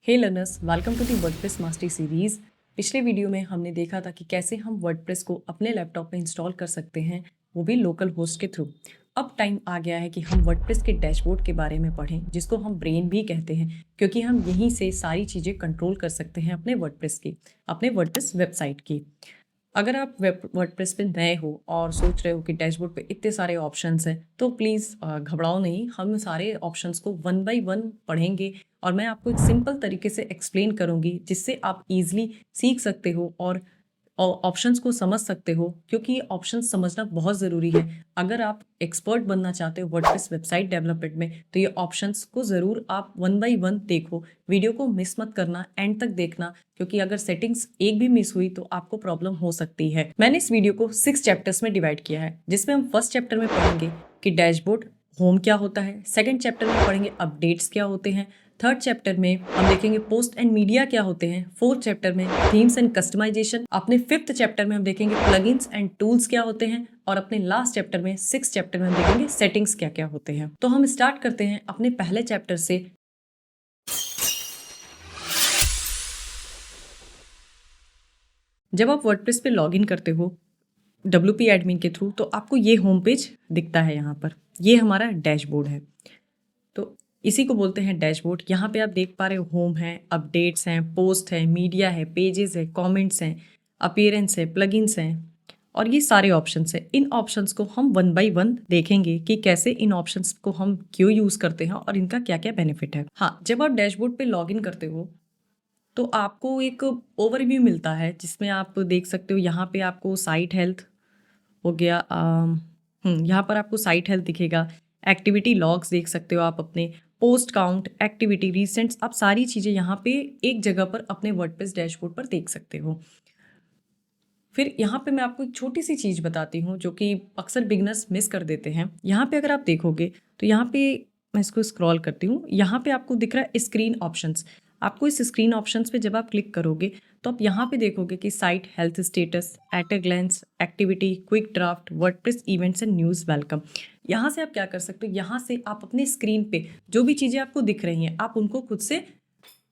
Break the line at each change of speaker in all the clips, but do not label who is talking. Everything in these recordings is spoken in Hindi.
Hey learners, welcome to the WordPress mastery series. पिछले वीडियो में हमने देखा था कि कैसे हम वर्डप्रेस को अपने लैपटॉप में इंस्टॉल कर सकते हैं, वो भी लोकल होस्ट के थ्रू। अब टाइम आ गया है कि हम वर्डप्रेस के डैशबोर्ड के बारे में पढ़ें, जिसको हम ब्रेन भी कहते हैं, क्योंकि हम यहीं से सारी चीज़ें कंट्रोल कर सकते हैं अपने वर्डप्रेस की, अपने वर्डप्रेस वेबसाइट की। अगर आप वेब वर्डप्रेस पे नए हो और सोच रहे हो कि डैशबोर्ड पे इतने सारे ऑप्शंस हैं, तो प्लीज़ घबराओ नहीं। हम सारे ऑप्शंस को वन बाय वन पढ़ेंगे और मैं आपको एक सिंपल तरीके से एक्सप्लेन करूँगी, जिससे आप ईज़िली सीख सकते हो और ऑप्शंस को समझ सकते हो, क्योंकि ये ऑप्शंस समझना बहुत ज़रूरी है। अगर आप एक्सपर्ट बनना चाहते हो वर्डप्रेस वेबसाइट डेवलपमेंट में, तो ये ऑप्शंस को ज़रूर आप वन बाय वन देखो। वीडियो को मिस मत करना, एंड तक देखना, क्योंकि अगर सेटिंग्स एक भी मिस हुई तो आपको प्रॉब्लम हो सकती है। मैंने इस वीडियो को 6 चैप्टर्स में डिवाइड किया है, जिसमें हम फर्स्ट चैप्टर में पढ़ेंगे कि डैशबोर्ड होम क्या होता है, सेकंड चैप्टर में पढ़ेंगे अपडेट्स क्या होते हैं, थर्ड चैप्टर में हम देखेंगे पोस्ट एंड मीडिया क्या होते हैं, फोर्थ चैप्टर में थीम्स एंड कस्टमाइजेशन, अपने फिफ्थ चैप्टर में हम देखेंगे प्लगइन्स एंड टूल्स क्या होते हैं, और अपने लास्ट चैप्टर में सिक्स चैप्टर में हम देखेंगे सेटिंग्स क्या क्या होते हैं। तो हम स्टार्ट करते हैं अपने पहले चैप्टर से। जब आप वर्डप्रेस पे लॉगिन करते हो WP एडमिन के थ्रू, तो आपको ये होम पेज दिखता है। यहाँ पर ये हमारा डैशबोर्ड है, तो इसी को बोलते हैं डैशबोर्ड। यहाँ पे आप देख पा रहे हो होम है, अपडेट्स हैं, पोस्ट है, मीडिया है, पेजेस है, कमेंट्स हैं, अपीयरेंस है, प्लगइन्स हैं, और ये सारे ऑप्शंस हैं। इन ऑप्शंस को हम वन बाय वन देखेंगे कि कैसे इन ऑप्शंस को हम क्यों यूज़ करते हैं और इनका क्या क्या बेनिफिट है। हाँ, जब आप डैशबोर्ड पे लॉगिन करते हो तो आपको एक ओवरव्यू मिलता है, जिसमें आप देख सकते हो। यहाँ पे आपको साइट हेल्थ हो गया, यहाँ पर आपको साइट हेल्थ दिखेगा, एक्टिविटी लॉग्स देख सकते हो आप अपने, पोस्ट काउंट, एक्टिविटी रिसेंट्स, आप सारी चीज़ें यहाँ पे एक जगह पर अपने वर्डप्रेस डैशबोर्ड पर देख सकते हो। फिर यहाँ पे मैं आपको एक छोटी सी चीज़ बताती हूँ, जो कि अक्सर बिगनर्स मिस कर देते हैं। यहाँ पे अगर आप देखोगे तो यहाँ पे मैं इसको स्क्रॉल करती हूँ, यहाँ पे आपको दिख रहा है स्क्रीन ऑप्शंस। आपको इस स्क्रीन ऑप्शंस पे जब आप क्लिक करोगे तो आप यहाँ पे देखोगे कि site health status, at a glance, activity, quick draft, WordPress events and news welcome. यहाँ से आप क्या कर सकते हो, यहाँ से आप अपने स्क्रीन पे जो भी चीज़ें आपको दिख रही हैं, आप उनको खुद से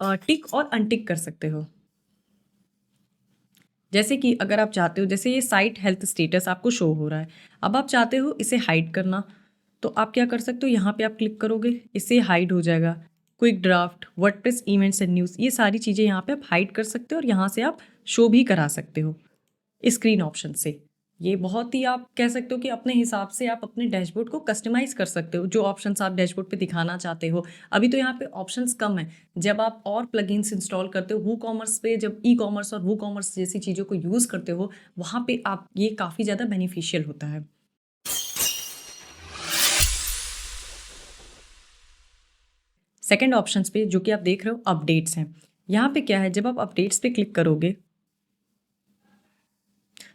टिक और अनटिक कर सकते हो। जैसे कि अगर आप चाहते हो, जैसे ये साइट हेल्थ स्टेटस आपको शो हो रहा है, अब आप चाहते हो इसे हाइड करना, तो आप क्या कर सकते हो, यहाँ पे आप क्लिक करोगे, इससे हाइड हो जाएगा। Quick draft, WordPress events and news, ये सारी चीज़ें यहाँ पे आप हाइड कर सकते हो और यहाँ से आप शो भी करा सकते हो स्क्रीन ऑप्शन से। ये बहुत ही, आप कह सकते हो कि अपने हिसाब से आप अपने डैशबोर्ड को कस्टमाइज़ कर सकते हो, जो ऑप्शंस आप डैशबोर्ड पे दिखाना चाहते हो। अभी तो यहाँ पे ऑप्शंस कम हैं। जब आप और प्लगइन्स इंस्टॉल करते हो वूकॉमर्स पे, जब ई-कॉमर्स और वूकॉमर्स जैसी चीज़ों को यूज़ करते हो, वहाँ पे आप ये काफ़ी ज़्यादा बेनिफिशियल होता है। सेकंड ऑप्शंस पे जो कि आप देख रहे हो अपडेट्स हैं। यहाँ पे क्या है, जब आप अपडेट्स पे क्लिक करोगे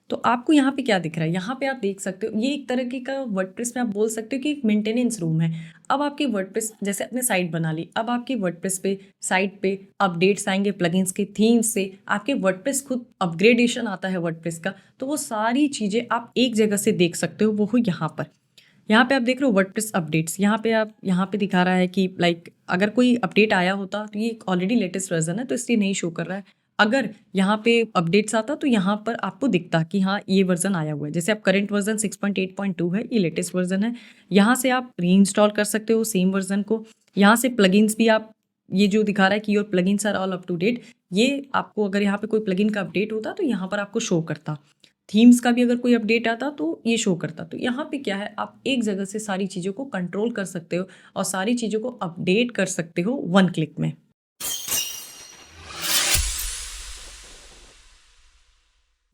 तो आपको यहाँ पे क्या दिख रहा है, यहाँ पे आप देख सकते हो, ये एक तरीके का वर्डप्रेस में आप बोल सकते हो कि एक मेंटेनेंस रूम है। अब आपकी वर्डप्रेस, जैसे आपने साइट बना ली, अब आपकी वर्डप्रेस पे साइट पे अपडेट्स आएंगे, प्लगइन्स के थीम्स से आपके वर्डप्रेस खुद अपग्रेडेशन आता है वर्डप्रेस का, तो वो सारी चीज़ें आप एक जगह से देख सकते हो। वो हो यहाँ पर, यहाँ पे आप देख रहे हो वर्डप्रेस अपडेट्स। यहाँ पे आप, यहाँ पे दिखा रहा है कि लाइक अगर कोई अपडेट आया होता, तो ये ऑलरेडी लेटेस्ट वर्जन है तो इसलिए नहीं शो कर रहा है। अगर यहाँ पे अपडेट्स आता तो यहाँ पर आपको दिखता कि हाँ ये वर्जन आया हुआ है। जैसे आप करंट वर्जन 6.8.2 है, ये लेटेस्ट वर्जन है। यहाँ से आप री इंस्टॉल कर सकते हो सेम वर्जन को। यहाँ से प्लगइन्स भी आप, ये जो दिखा रहा है कि your plugins are all up to date, ये आपको अगर यहाँ पे कोई प्लगइन का अपडेट होता तो यहाँ पर आपको शो करता। थीम्स का भी अगर कोई अपडेट आता तो ये शो करता। तो यहाँ पे क्या है, आप एक जगह से सारी चीज़ों को कंट्रोल कर सकते हो और सारी चीज़ों को अपडेट कर सकते हो वन क्लिक में।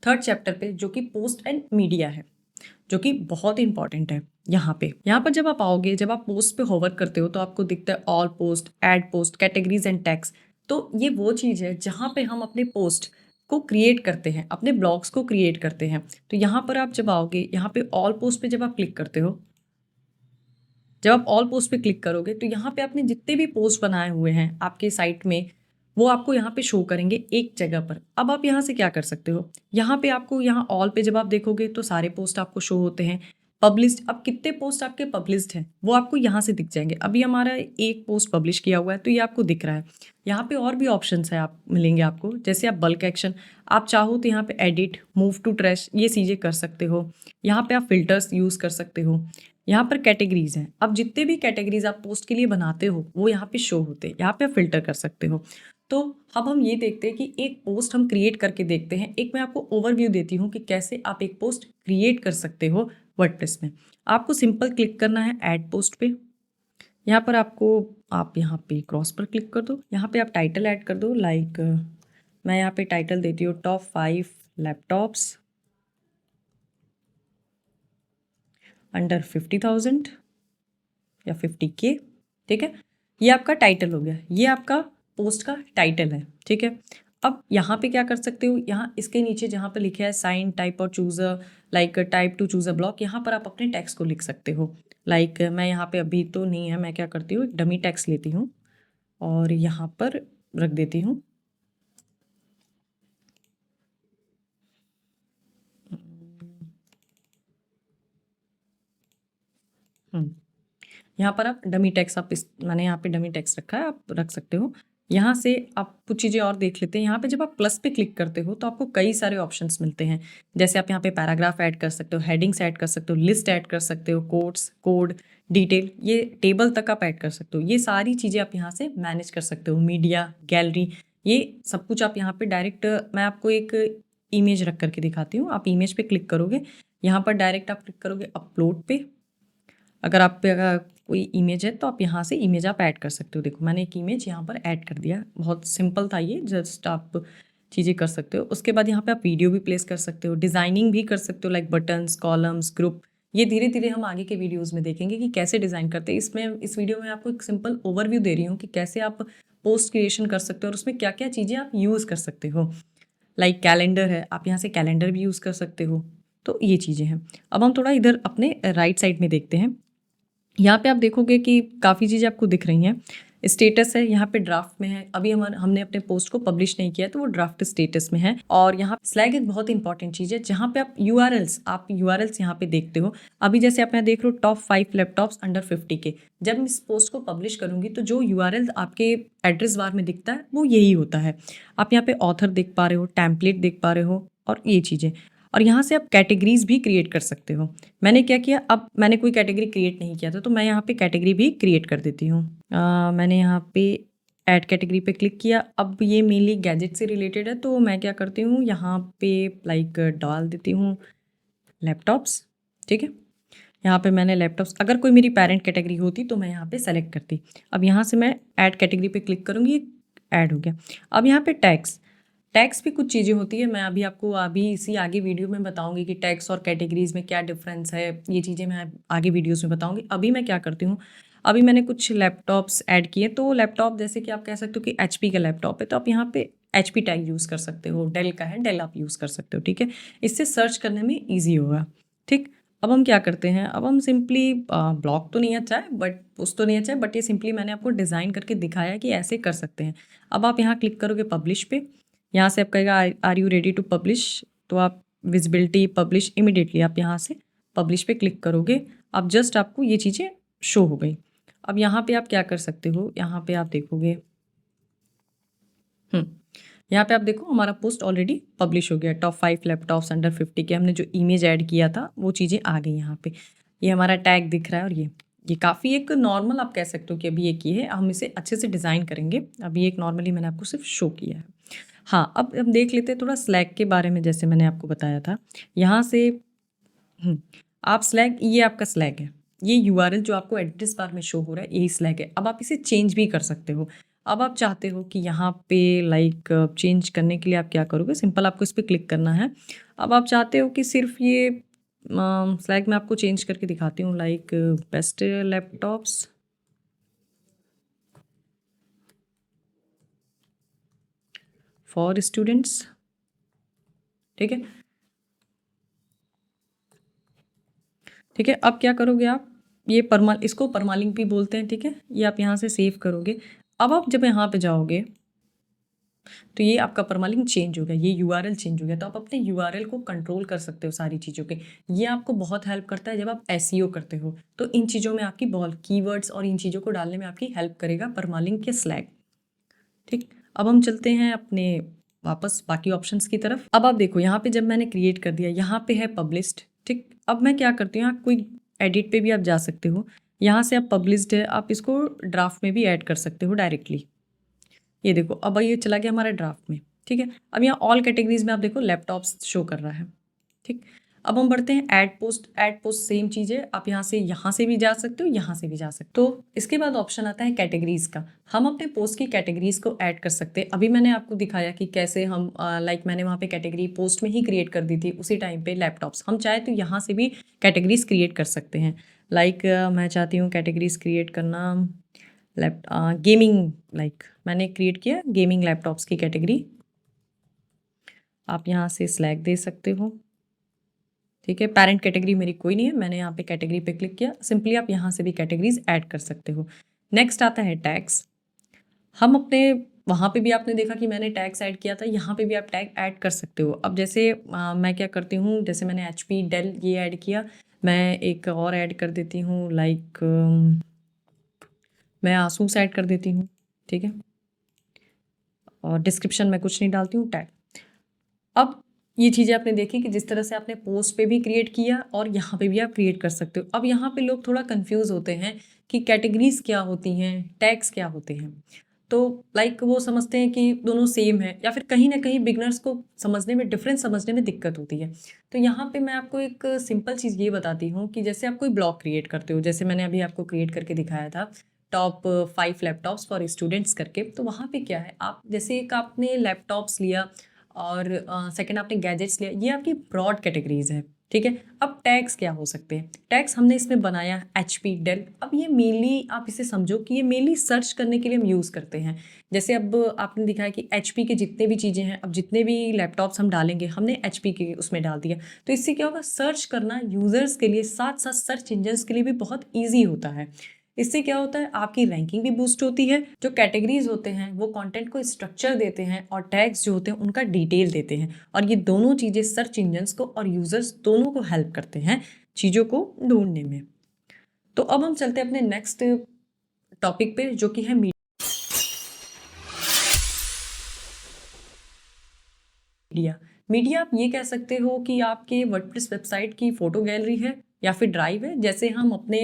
थर्ड चैप्टर पे, जो कि पोस्ट एंड मीडिया है, जो कि बहुत इंपॉर्टेंट है। यहाँ पर जब आप आओगे, जब आप पोस्ट पे होवर करते हो तो आपको दिखता है all post, add post, categories and tags. तो ये वो चीज़ है जहाँ पे हम अपने पोस्ट को क्रिएट करते हैं, अपने ब्लॉग्स को क्रिएट करते हैं। तो यहाँ पर आप जब आओगे, यहाँ पे ऑल पोस्ट पे जब आप क्लिक करते हो, जब आप ऑल पोस्ट पे क्लिक करोगे तो यहाँ पे आपने जितने भी पोस्ट बनाए हुए हैं आपके साइट में, वो आपको यहाँ पे शो करेंगे एक जगह पर। अब आप यहाँ से क्या कर सकते हो, यहाँ पे आपको, यहाँ ऑल पे जब आप देखोगे तो सारे पोस्ट आपको शो होते हैं। पब्लिश्ड, अब कितने पोस्ट आपके पब्लिश्ड हैं वो आपको यहाँ से दिख जाएंगे। अभी हमारा एक पोस्ट पब्लिश किया हुआ है तो ये आपको दिख रहा है। यहाँ पे और भी ऑप्शंस है आप मिलेंगे आपको, जैसे आप बल्क एक्शन, आप चाहो तो यहाँ पे एडिट, मूव टू ट्रैश, ये चीज़ें कर सकते हो। यहाँ पे आप फिल्टर्स यूज़ कर सकते हो। यहाँ पर कैटेगरीज हैं, अब जितने भी कैटेगरीज आप पोस्ट के लिए बनाते हो वो यहाँ पे शो होते हैं, यहाँ पे आप फिल्टर कर सकते हो। तो अब हम ये देखते हैं कि एक पोस्ट हम क्रिएट करके देखते हैं। एक मैं आपको ओवरव्यू देती हूँ कि कैसे आप एक पोस्ट क्रिएट कर सकते हो वर्डप्रेस में। आपको सिंपल क्लिक करना है ऐड पोस्ट पे। यहाँ पर आपको, आप यहाँ पे क्रॉस पर क्लिक कर दो, यहाँ पे आप टाइटल ऐड कर दो। लाइक मैं यहाँ पे टाइटल देती हूँ टॉप 5 लैपटॉप्स अंडर 50,000 या 50K। ठीक है, ये आपका टाइटल हो गया, ये आपका पोस्ट का टाइटल है। ठीक है, अब यहाँ पे क्या कर सकते हो, यहाँ इसके नीचे जहाँ पे लिखा है साइन टाइप और choose like type two choose a block, यहाँ पर आप अपने टेक्स्ट को लिख सकते हो। लाइक मैं यहाँ पे अभी तो नहीं है, मैं क्या करती हूँ, एक डमी टेक्स्ट लेती हूँ और यहाँ पर रख देती हूँ। यहाँ पर आप डमी टेक्स्ट, आप इस मैंने यहाँ पे डमी टेक्स्ट रखा है, आप रख सकते हो। यहाँ से आप कुछ चीज़ें और देख लेते हैं। यहाँ पे जब आप प्लस पे क्लिक करते हो तो आपको कई सारे ऑप्शंस मिलते हैं। जैसे आप यहाँ पे पैराग्राफ ऐड कर सकते हो, हेडिंग्स ऐड कर सकते हो, लिस्ट ऐड कर सकते हो, कोड्स, कोड, डिटेल, ये टेबल तक आप ऐड कर सकते हो। ये सारी चीज़ें आप यहाँ से मैनेज कर सकते हो। मीडिया, गैलरी, ये सब कुछ आप यहाँ पे डायरेक्ट, मैं आपको एक इमेज रख करके दिखाती हूँ। आप इमेज पे क्लिक करोगे, यहाँ पर डायरेक्ट आप क्लिक करोगे अपलोड पे। अगर आप पे अगर कोई इमेज है तो आप यहाँ से इमेज आप ऐड कर सकते हो। देखो मैंने एक इमेज यहाँ पर ऐड कर दिया, बहुत सिंपल था ये, जस्ट आप चीज़ें कर सकते हो। उसके बाद यहाँ पे आप वीडियो भी प्लेस कर सकते हो, डिज़ाइनिंग भी कर सकते हो, लाइक बटन्स, कॉलम्स, ग्रुप। ये धीरे धीरे हम आगे के वीडियोज़ में देखेंगे कि कैसे डिज़ाइन करते हैं। इसमें इस वीडियो में आपको एक सिंपल ओवरव्यू दे रही हूँ कि कैसे आप पोस्ट क्रिएशन कर सकते हो और उसमें क्या क्या चीज़ें आप यूज़ कर सकते हो। लाइक कैलेंडर है, आप यहाँ से कैलेंडर भी यूज़ कर सकते हो। तो ये चीज़ें हैं। अब हम थोड़ा इधर अपने राइट साइड में देखते हैं। यहाँ पे आप देखोगे कि काफ़ी चीज़ें आपको दिख रही हैं। स्टेटस है, यहाँ पे ड्राफ्ट में है। अभी हमने अपने पोस्ट को पब्लिश नहीं किया तो वो ड्राफ्ट स्टेटस में है। और यहाँ स्लैग एक बहुत इंपॉर्टेंट चीज़ है, जहाँ पे आप यूआरएल्स यहाँ पे देखते हो। अभी जैसे आप यहाँ देख रहे हो टॉप 5 लैपटॉप्स अंडर 50K। जब मैं इस पोस्ट को पब्लिश करूँगी तो जो यूआरएल आपके एड्रेस बार में दिखता है वो यही होता है। आप यहाँ पे ऑथर देख पा रहे हो, टेम्पलेट देख पा रहे हो और ये चीज़ें। और यहाँ से आप कैटेगरीज भी क्रिएट कर सकते हो। मैंने क्या किया, अब मैंने कोई कैटेगरी क्रिएट नहीं किया था तो मैं यहाँ पे कैटेगरी भी क्रिएट कर देती हूँ। मैंने यहाँ पे ऐड कैटेगरी पे क्लिक किया। अब ये मेनली गैजेट से रिलेटेड है तो मैं क्या करती हूँ, यहाँ पे लाइक डाल देती हूँ लैपटॉप्स। ठीक है, यहाँ पे मैंने लैपटॉप्स, अगर कोई मेरी पेरेंट कैटेगरी होती तो मैं यहाँ पे सेलेक्ट करती। अब यहाँ से मैं ऐड कैटेगरी पे क्लिक करूँगी, ऐड हो गया। अब यहाँ पे टैग्स भी कुछ चीज़ें होती है, मैं अभी आपको अभी इसी आगे वीडियो में बताऊंगी कि टैग्स और कैटेगरीज में क्या डिफरेंस है। ये चीज़ें मैं आगे वीडियोस में बताऊंगी। अभी मैं क्या करती हूँ, अभी मैंने कुछ लैपटॉप्स ऐड किए। तो लैपटॉप जैसे कि आप कह सकते हो कि HP का लैपटॉप है तो आप यहाँ पे HP टैग यूज़ कर सकते हो। डेल का है, डेल आप यूज़ कर सकते हो। ठीक है, इससे सर्च करने में ईजी होगा। ठीक, अब हम क्या करते हैं, अब हम सिंपली ब्लॉग तो नहीं अच्छा है बट पोस्ट तो नहीं अच्छा है, बट ये सिंपली मैंने आपको डिज़ाइन करके दिखाया कि ऐसे कर सकते हैं। अब आप यहाँ क्लिक करोगे पब्लिश पे, यहाँ से आप कहेगा are you ready to publish, तो आप विजिबिलिटी पब्लिश इमिडिएटली आप यहाँ से पब्लिश पे क्लिक करोगे। अब जस्ट आपको ये चीज़ें शो हो गई। अब यहाँ पे आप क्या कर सकते हो, यहाँ पे आप देखोगे यहाँ पे आप देखो हमारा पोस्ट ऑलरेडी पब्लिश हो गया। टॉप 5 लैपटॉप्स अंडर 50K, हमने जो इमेज ऐड किया था वो चीज़ें आ गई यहाँ पे। ये हमारा टैग दिख रहा है और ये काफ़ी एक नॉर्मल आप कह सकते हो कि अभी एक ये है, हम इसे अच्छे से डिज़ाइन करेंगे। अभी एक नॉर्मली मैंने आपको सिर्फ शो किया है। हाँ, अब हम देख लेते हैं थोड़ा स्लैग के बारे में। जैसे मैंने आपको बताया था, यहाँ से आप स्लैग, ये आपका स्लैग है, ये यूआरएल जो आपको एड्रेस बार में शो हो रहा है यही स्लैग है। अब आप इसे चेंज भी कर सकते हो। अब आप चाहते हो कि यहाँ पे लाइक चेंज करने के लिए आप क्या करोगे, सिंपल आपको इस पर क्लिक करना है। अब आप चाहते हो कि सिर्फ ये स्लैग में आपको चेंज करके दिखाती हूँ, like best laptops for students. ठीक है, ठीक है, अब क्या करोगे आप, ये इसको परमालिंक भी बोलते हैं। ठीक है, ये आप यहाँ से सेव करोगे। अब आप जब यहाँ पे जाओगे तो ये आपका परमालिंक चेंज हो गया, ये यूआरएल चेंज हो गया। तो आप अपने यूआरएल को कंट्रोल कर सकते हो सारी चीज़ों के। ये आपको बहुत हेल्प करता है जब आप एसईओ करते हो, तो इन चीज़ों में आपकी बहुत कीवर्ड्स और इन चीज़ों को डालने में आपकी हेल्प करेगा परमालिंक या स्लैग। ठीक, अब हम चलते हैं अपने वापस बाकी ऑप्शंस की तरफ। अब आप देखो यहाँ पे जब मैंने क्रिएट कर दिया, यहाँ पे है पब्लिश्ड। ठीक, अब मैं क्या करती हूँ, आप कोई एडिट पे भी आप जा सकते हो, यहाँ से आप पब्लिश्ड है, आप इसको ड्राफ्ट में भी ऐड कर सकते हो डायरेक्टली। ये देखो अब ये चला गया हमारा ड्राफ्ट में। ठीक है, अब यहाँ ऑल कैटेगरीज में आप देखो लैपटॉप्स शो कर रहा है। ठीक, अब हम बढ़ते हैं ad post. Ad post same चीज़ है, आप यहाँ से भी जा सकते हो, यहाँ से भी जा सकते हो। तो इसके बाद ऑप्शन आता है कैटेगरीज का। हम अपने पोस्ट की कैटेगरीज को ऐड कर सकते हैं। अभी मैंने आपको दिखाया कि कैसे हम मैंने वहाँ पे कैटेगरी पोस्ट में ही क्रिएट कर दी थी उसी टाइम पे लैपटॉप्स। हम चाहे तो यहाँ से भी कैटेगरीज क्रिएट कर सकते हैं। मैं चाहती हूँ कैटेगरीज क्रिएट करना गेमिंग, मैंने क्रिएट किया गेमिंग लैपटॉप्स की कैटेगरी। आप यहाँ से सिलेक्ट दे सकते हो। ठीक है, पेरेंट कैटेगरी मेरी कोई नहीं है, मैंने यहाँ पे कैटेगरी पे क्लिक किया। सिंपली आप यहाँ से भी कैटेगरीज ऐड कर सकते हो। नेक्स्ट आता है टैग्स। हम अपने वहाँ पे भी आपने देखा कि मैंने टैग्स ऐड किया था, यहाँ पे भी आप टैग ऐड कर सकते हो। अब जैसे मैं क्या करती हूँ, जैसे मैंने HP डेल ये ऐड किया, मैं एक और ऐड कर देती हूँ मैं आसूस ऐड कर देती हूँ। ठीक है, और डिस्क्रिप्शन में कुछ नहीं डालती हूँ, टैग। अब ये चीज़ें आपने देखी कि जिस तरह से आपने पोस्ट पे भी क्रिएट किया और यहाँ पे भी आप क्रिएट कर सकते हो। अब यहाँ पे लोग थोड़ा कंफ्यूज होते हैं कि कैटेगरीज क्या होती हैं, टैग्स क्या होते हैं। तो वो समझते हैं कि दोनों सेम है, या फिर कहीं ना कहीं बिगनर्स को समझने में, डिफरेंस समझने में दिक्कत होती है। तो यहाँ पे मैं आपको एक सिंपल चीज़ ये बताती हूँ कि जैसे आप कोई ब्लॉग क्रिएट करते हो, जैसे मैंने अभी आपको क्रिएट करके दिखाया था टॉप 5 लैपटॉप्स फॉर स्टूडेंट्स करके। तो वहाँ पे क्या है, आप जैसे एक आपने लैपटॉप्स लिया और सेकंड आपने गैजेट्स लिया, ये आपकी ब्रॉड कैटेगरीज है। ठीक है, अब टैग्स क्या हो सकते हैं, टैग्स हमने इसमें बनाया HP डेल। अब ये मेनली आप इसे समझो कि ये मेनली सर्च करने के लिए हम यूज़ करते हैं। जैसे अब आपने दिखाया कि HP के जितने भी चीज़ें हैं, अब जितने भी लैपटॉप्स हम डालेंगे, हमने HP के उसमें डाल दिया, तो इससे क्या होगा, सर्च करना यूज़र्स के लिए, साथ साथ सर्च इंजन्स के लिए भी बहुत ईजी होता है। इससे क्या होता है, आपकी रैंकिंग भी बूस्ट होती है। जो कैटेगरीज होते हैं वो कंटेंट को स्ट्रक्चर देते हैं, और टैग्स जो होते हैं उनका डिटेल देते हैं, और ये दोनों चीज़ें सर्च इंजन्स को और यूजर्स दोनों को हेल्प करते हैं चीज़ों को ढूंढने में। तो अब हम चलते हैं अपने नेक्स्ट टॉपिक पे, जो कि है मीडिया। मीडिया आप ये कह सकते हो कि आपके वर्डप्रेस वेबसाइट की फ़ोटो गैलरी है या फिर ड्राइव है। जैसे हम अपने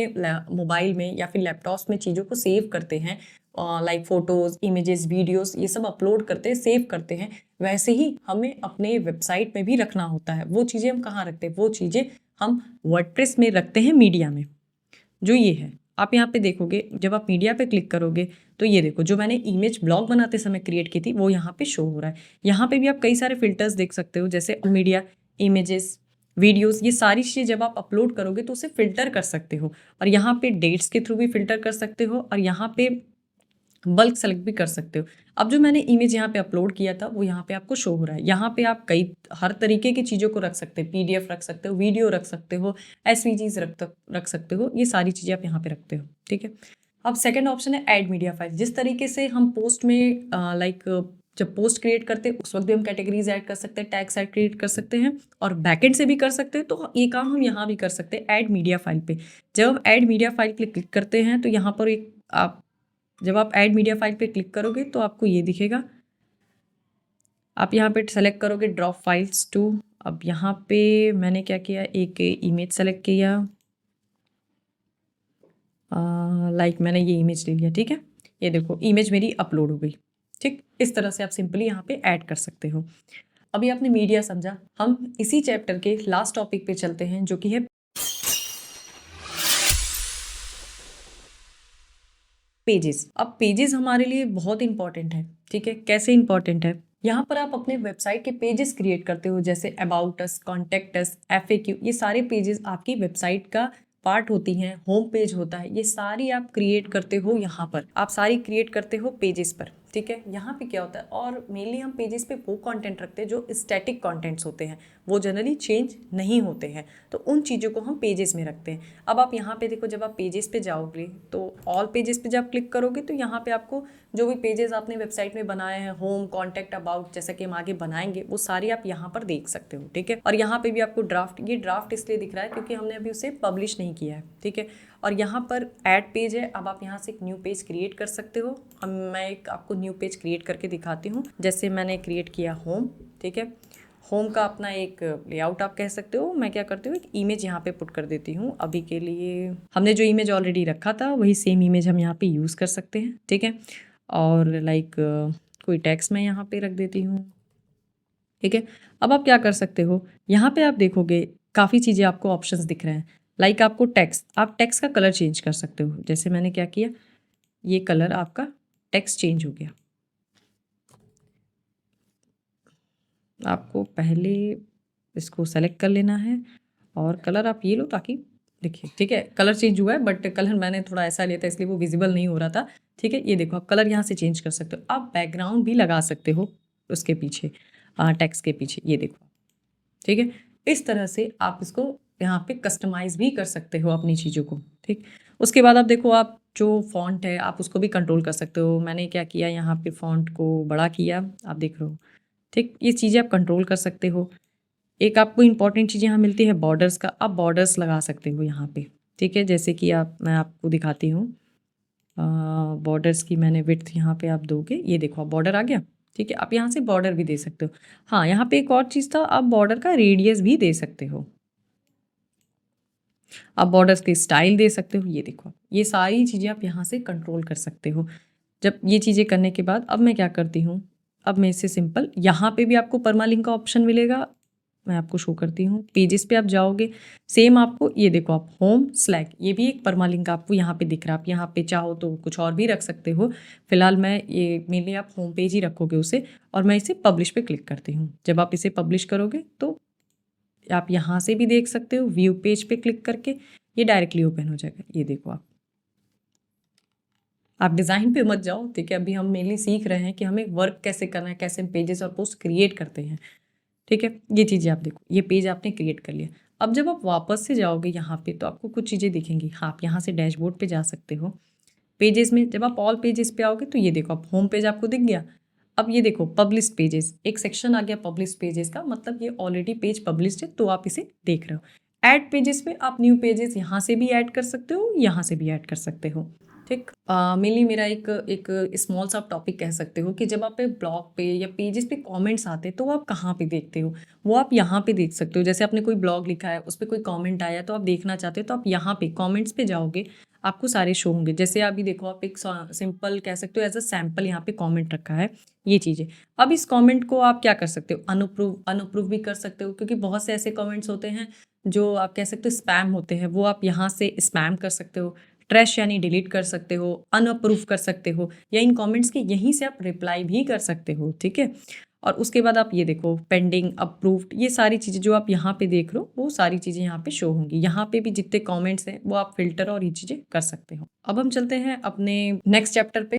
मोबाइल में या फिर लैपटॉप्स में चीज़ों को सेव करते हैं, फ़ोटोज़, इमेजेस, वीडियोस, ये सब अपलोड करते हैं, सेव करते हैं, वैसे ही हमें अपने वेबसाइट में भी रखना होता है। वो चीज़ें हम कहाँ रखते हैं, वो चीज़ें हम वर्डप्रेस में रखते हैं, मीडिया में, जो ये है। आप यहाँ पे देखोगे, जब आप मीडिया पे क्लिक करोगे तो ये देखो, जो मैंने इमेज ब्लॉग बनाते समय क्रिएट की थी वो यहाँ पे शो हो रहा है। यहाँ पे भी आप कई सारे फिल्टर्स देख सकते हो, जैसे मीडिया, इमेजेस, वीडियोस, ये सारी चीज़ें जब आप अपलोड करोगे तो उसे फिल्टर कर सकते हो, और यहाँ पे डेट्स के थ्रू भी फिल्टर कर सकते हो, और यहाँ पे बल्क सेलेक्ट भी कर सकते हो। अब जो मैंने इमेज यहाँ पे अपलोड किया था वो यहाँ पे आपको शो हो रहा है। यहाँ पे आप हर तरीके की चीज़ों को रख सकते हो, PDF रख सकते हो, वीडियो रख सकते हो, SVGs रख सकते हो, ये सारी चीज़ें आप यहाँ पे रखते हो। ठीक है, अब सेकंड ऑप्शन है ऐड मीडिया फाइल। जिस तरीके से हम पोस्ट में जब पोस्ट क्रिएट करते हैं उस वक्त भी हम कैटेगरीज ऐड कर सकते हैं, टैग्स ऐड क्रिएट कर सकते हैं, और बैकएंड से भी कर सकते हैं। तो ये काम हम यहाँ भी कर सकते हैं ऐड मीडिया फाइल पे। जब हम ऐड मीडिया फाइल पे क्लिक करते हैं तो यहाँ पर जब आप ऐड मीडिया फाइल पे क्लिक करोगे तो आपको ये दिखेगा। आप यहाँ पे सेलेक्ट करोगे ड्रॉप फाइल्स टू। अब यहाँ पे मैंने क्या किया, एक इमेज सेलेक्ट किया, मैंने ये इमेज ले लिया। ठीक है, ये देखो इमेज मेरी अपलोड हो गई। ठीक, इस तरह से आप सिंपली यहाँ पे ऐड कर सकते हो। अभी आपने मीडिया समझा, हम इसी चैप्टर के लास्ट टॉपिक पे चलते हैं, जो कि है पेजेस। अब पेजेस हमारे लिए बहुत इंपॉर्टेंट है। ठीक है, कैसे इंपॉर्टेंट है, यहाँ पर आप अपने वेबसाइट के पेजेस क्रिएट करते हो, जैसे about us, contact us, FAQ, ये सारे पेजेस आपकी वेबसाइट का पार्ट होती हैं, होम पेज होता है, ये सारी आप क्रिएट करते हो। यहाँ पर आप सारी क्रिएट करते हो पेजेस पर। ठीक है। यहाँ पे क्या होता है, और मेनली हम पेजेस पे वो कंटेंट रखते हैं जो स्टैटिक कंटेंट्स होते हैं, वो जनरली चेंज नहीं होते हैं, तो उन चीज़ों को हम पेजेस में रखते हैं। अब आप यहाँ पे देखो, जब आप पेजेस पे जाओगे तो ऑल पेजेस पे जब क्लिक करोगे तो यहाँ पे आपको जो भी पेजेस आपने वेबसाइट में बनाए हैं, होम, कॉन्टैक्ट, अबाउट, जैसा कि हम आगे बनाएंगे, वो सारी आप यहाँ पर देख सकते हो। ठीक है। और यहाँ पे भी आपको ड्राफ्ट, ये ड्राफ्ट इसलिए दिख रहा है क्योंकि हमने अभी उसे पब्लिश नहीं किया है। ठीक है। और यहाँ पर ऐड पेज है। अब आप यहाँ से एक न्यू पेज क्रिएट कर सकते हो। अब मैं एक आपको न्यू पेज क्रिएट करके दिखाती हूँ। जैसे मैंने क्रिएट किया होम। ठीक है। होम का अपना एक लेआउट आप कह सकते हो। मैं क्या करती हूँ, एक इमेज यहाँ पे पुट कर देती हूँ। अभी के लिए हमने जो इमेज ऑलरेडी रखा था वही सेम इमेज हम यहाँ पे यूज़ कर सकते हैं। ठीक है। और लाइक कोई टैक्स मैं यहाँ पे रख देती हूँ। ठीक है। अब आप क्या कर सकते हो, यहाँ पे आप देखोगे काफ़ी चीज़ें आपको ऑप्शंस दिख रहे हैं। लाइक आपको टेक्स्ट, आप टेक्स्ट का कलर चेंज कर सकते हो। जैसे मैंने क्या किया, ये कलर आपका टेक्स्ट चेंज हो गया। आपको पहले इसको सेलेक्ट कर लेना है और कलर आप ये लो ताकि देखिए। ठीक है। कलर चेंज हुआ है, बट कलर मैंने थोड़ा ऐसा लिया था इसलिए वो विजिबल नहीं हो रहा था। ठीक है। ये देखो, आप कलर यहाँ से चेंज कर सकते हो। आप बैकग्राउंड भी लगा सकते हो उसके पीछे, टेक्स्ट के पीछे। ये देखो। ठीक है। इस तरह से आप इसको यहाँ पे कस्टमाइज़ भी कर सकते हो अपनी चीज़ों को। ठीक। उसके बाद आप देखो, आप जो फ़ॉन्ट है आप उसको भी कंट्रोल कर सकते हो। मैंने क्या किया, यहाँ पे फ़ॉन्ट को बड़ा किया, आप देख रहे हो। ठीक। ये चीज़ें आप कंट्रोल कर सकते हो। एक आपको इंपॉर्टेंट चीज़ यहाँ मिलती है बॉर्डर्स का, आप बॉर्डर्स लगा सकते हो यहाँ पे। ठीक है। जैसे कि मैं आपको दिखाती हूँ, बॉर्डर्स की मैंने विड्थ यहाँ पे आप दोगे, ये देखो आप बॉर्डर आ गया। ठीक है। आप यहाँ से बॉर्डर भी दे सकते हो। हाँ, यहाँ पे एक और चीज़ था, आप बॉर्डर का रेडियस भी दे सकते हो। आप बॉर्डर्स के स्टाइल दे सकते हो। ये देखो, ये सारी चीज़ें आप यहाँ से कंट्रोल कर सकते हो। जब ये चीज़ें करने के बाद अब मैं क्या करती हूँ, अब मैं इससे सिंपल यहाँ पे भी आपको परमालिंक का ऑप्शन मिलेगा। मैं आपको शो करती हूँ। पेजेस पे आप जाओगे, सेम आपको ये देखो, आप होम स्लैक, ये भी एक परमालिंक आपको यहाँ पे दिख रहा है। आप यहाँ पे चाहो तो कुछ और भी रख सकते हो। फिलहाल मैं ये मेनली आप होम पेज ही रखोगे उसे, और मैं इसे पब्लिश पे क्लिक करती हूँ। जब आप इसे पब्लिश करोगे तो आप यहाँ से भी देख सकते हो, व्यू पेज पे क्लिक करके ये डायरेक्टली ओपन हो जाएगा। ये देखो, आप डिज़ाइन पे मत जाओ। ठीक है। अभी हम मेनली सीख रहे हैं कि हमें वर्क कैसे करना है, कैसे हम पेजेस और पोस्ट क्रिएट करते हैं। ठीक है। ये चीज़ें आप देखो, ये पेज आपने क्रिएट कर लिया। अब जब आप वापस से जाओगे यहाँ पे तो आपको कुछ चीज़ें दिखेंगी। हाँ, आप यहाँ से डैशबोर्ड पे जा सकते हो। पेजेस में जब आप ऑल पेजेस पे आओगे तो ये देखो, आप होम पेज आपको दिख गया। अब ये देखो, पब्लिश पेजेस, एक सेक्शन आ गया पब्लिश पेजेस का, मतलब ये ऑलरेडी पेज पब्लिश्ड है तो आप इसे देख रहे हो। ऐड पेजेस में आप न्यू पेजेस यहाँ से भी ऐड कर सकते हो, यहाँ से भी ऐड कर सकते हो। ठीक। मेनली मेरा एक एक स्मॉल सा टॉपिक कह सकते हो कि जब आप ब्लॉग पे या पेजेस पे कमेंट्स आते हैं तो आप कहाँ पे देखते हो, वो आप यहाँ पे देख सकते हो। जैसे आपने कोई ब्लॉग लिखा है, उस पर कोई कमेंट आया तो आप देखना चाहते हो तो आप यहाँ पे कमेंट्स पे जाओगे, आपको सारे शो होंगे। जैसे अभी देखो, आप एक सिंपल कह सकते हो एज अ सैम्पल यहाँ पे कमेंट रखा है, ये चीज़ें। अब इस कमेंट को आप क्या कर सकते हो, अनअप्रूव भी कर सकते हो, क्योंकि बहुत से ऐसे कमेंट्स होते हैं जो आप कह सकते हो स्पैम होते हैं, वो आप यहाँ से स्पैम कर सकते हो, ट्रैश यानी डिलीट कर सकते हो, अनअप्रूव कर सकते हो, या इन कमेंट्स के यहीं से आप रिप्लाई भी कर सकते हो। ठीक है। और उसके बाद आप ये देखो, पेंडिंग, अप्रूव्ड, ये सारी चीज़ें जो आप यहाँ पे देख रहे हो वो सारी चीज़ें यहाँ पे शो होंगी। यहाँ पे भी जितने कमेंट्स हैं वो आप फिल्टर और ये चीज़ें कर सकते हो। अब हम चलते हैं अपने नेक्स्ट चैप्टर पे,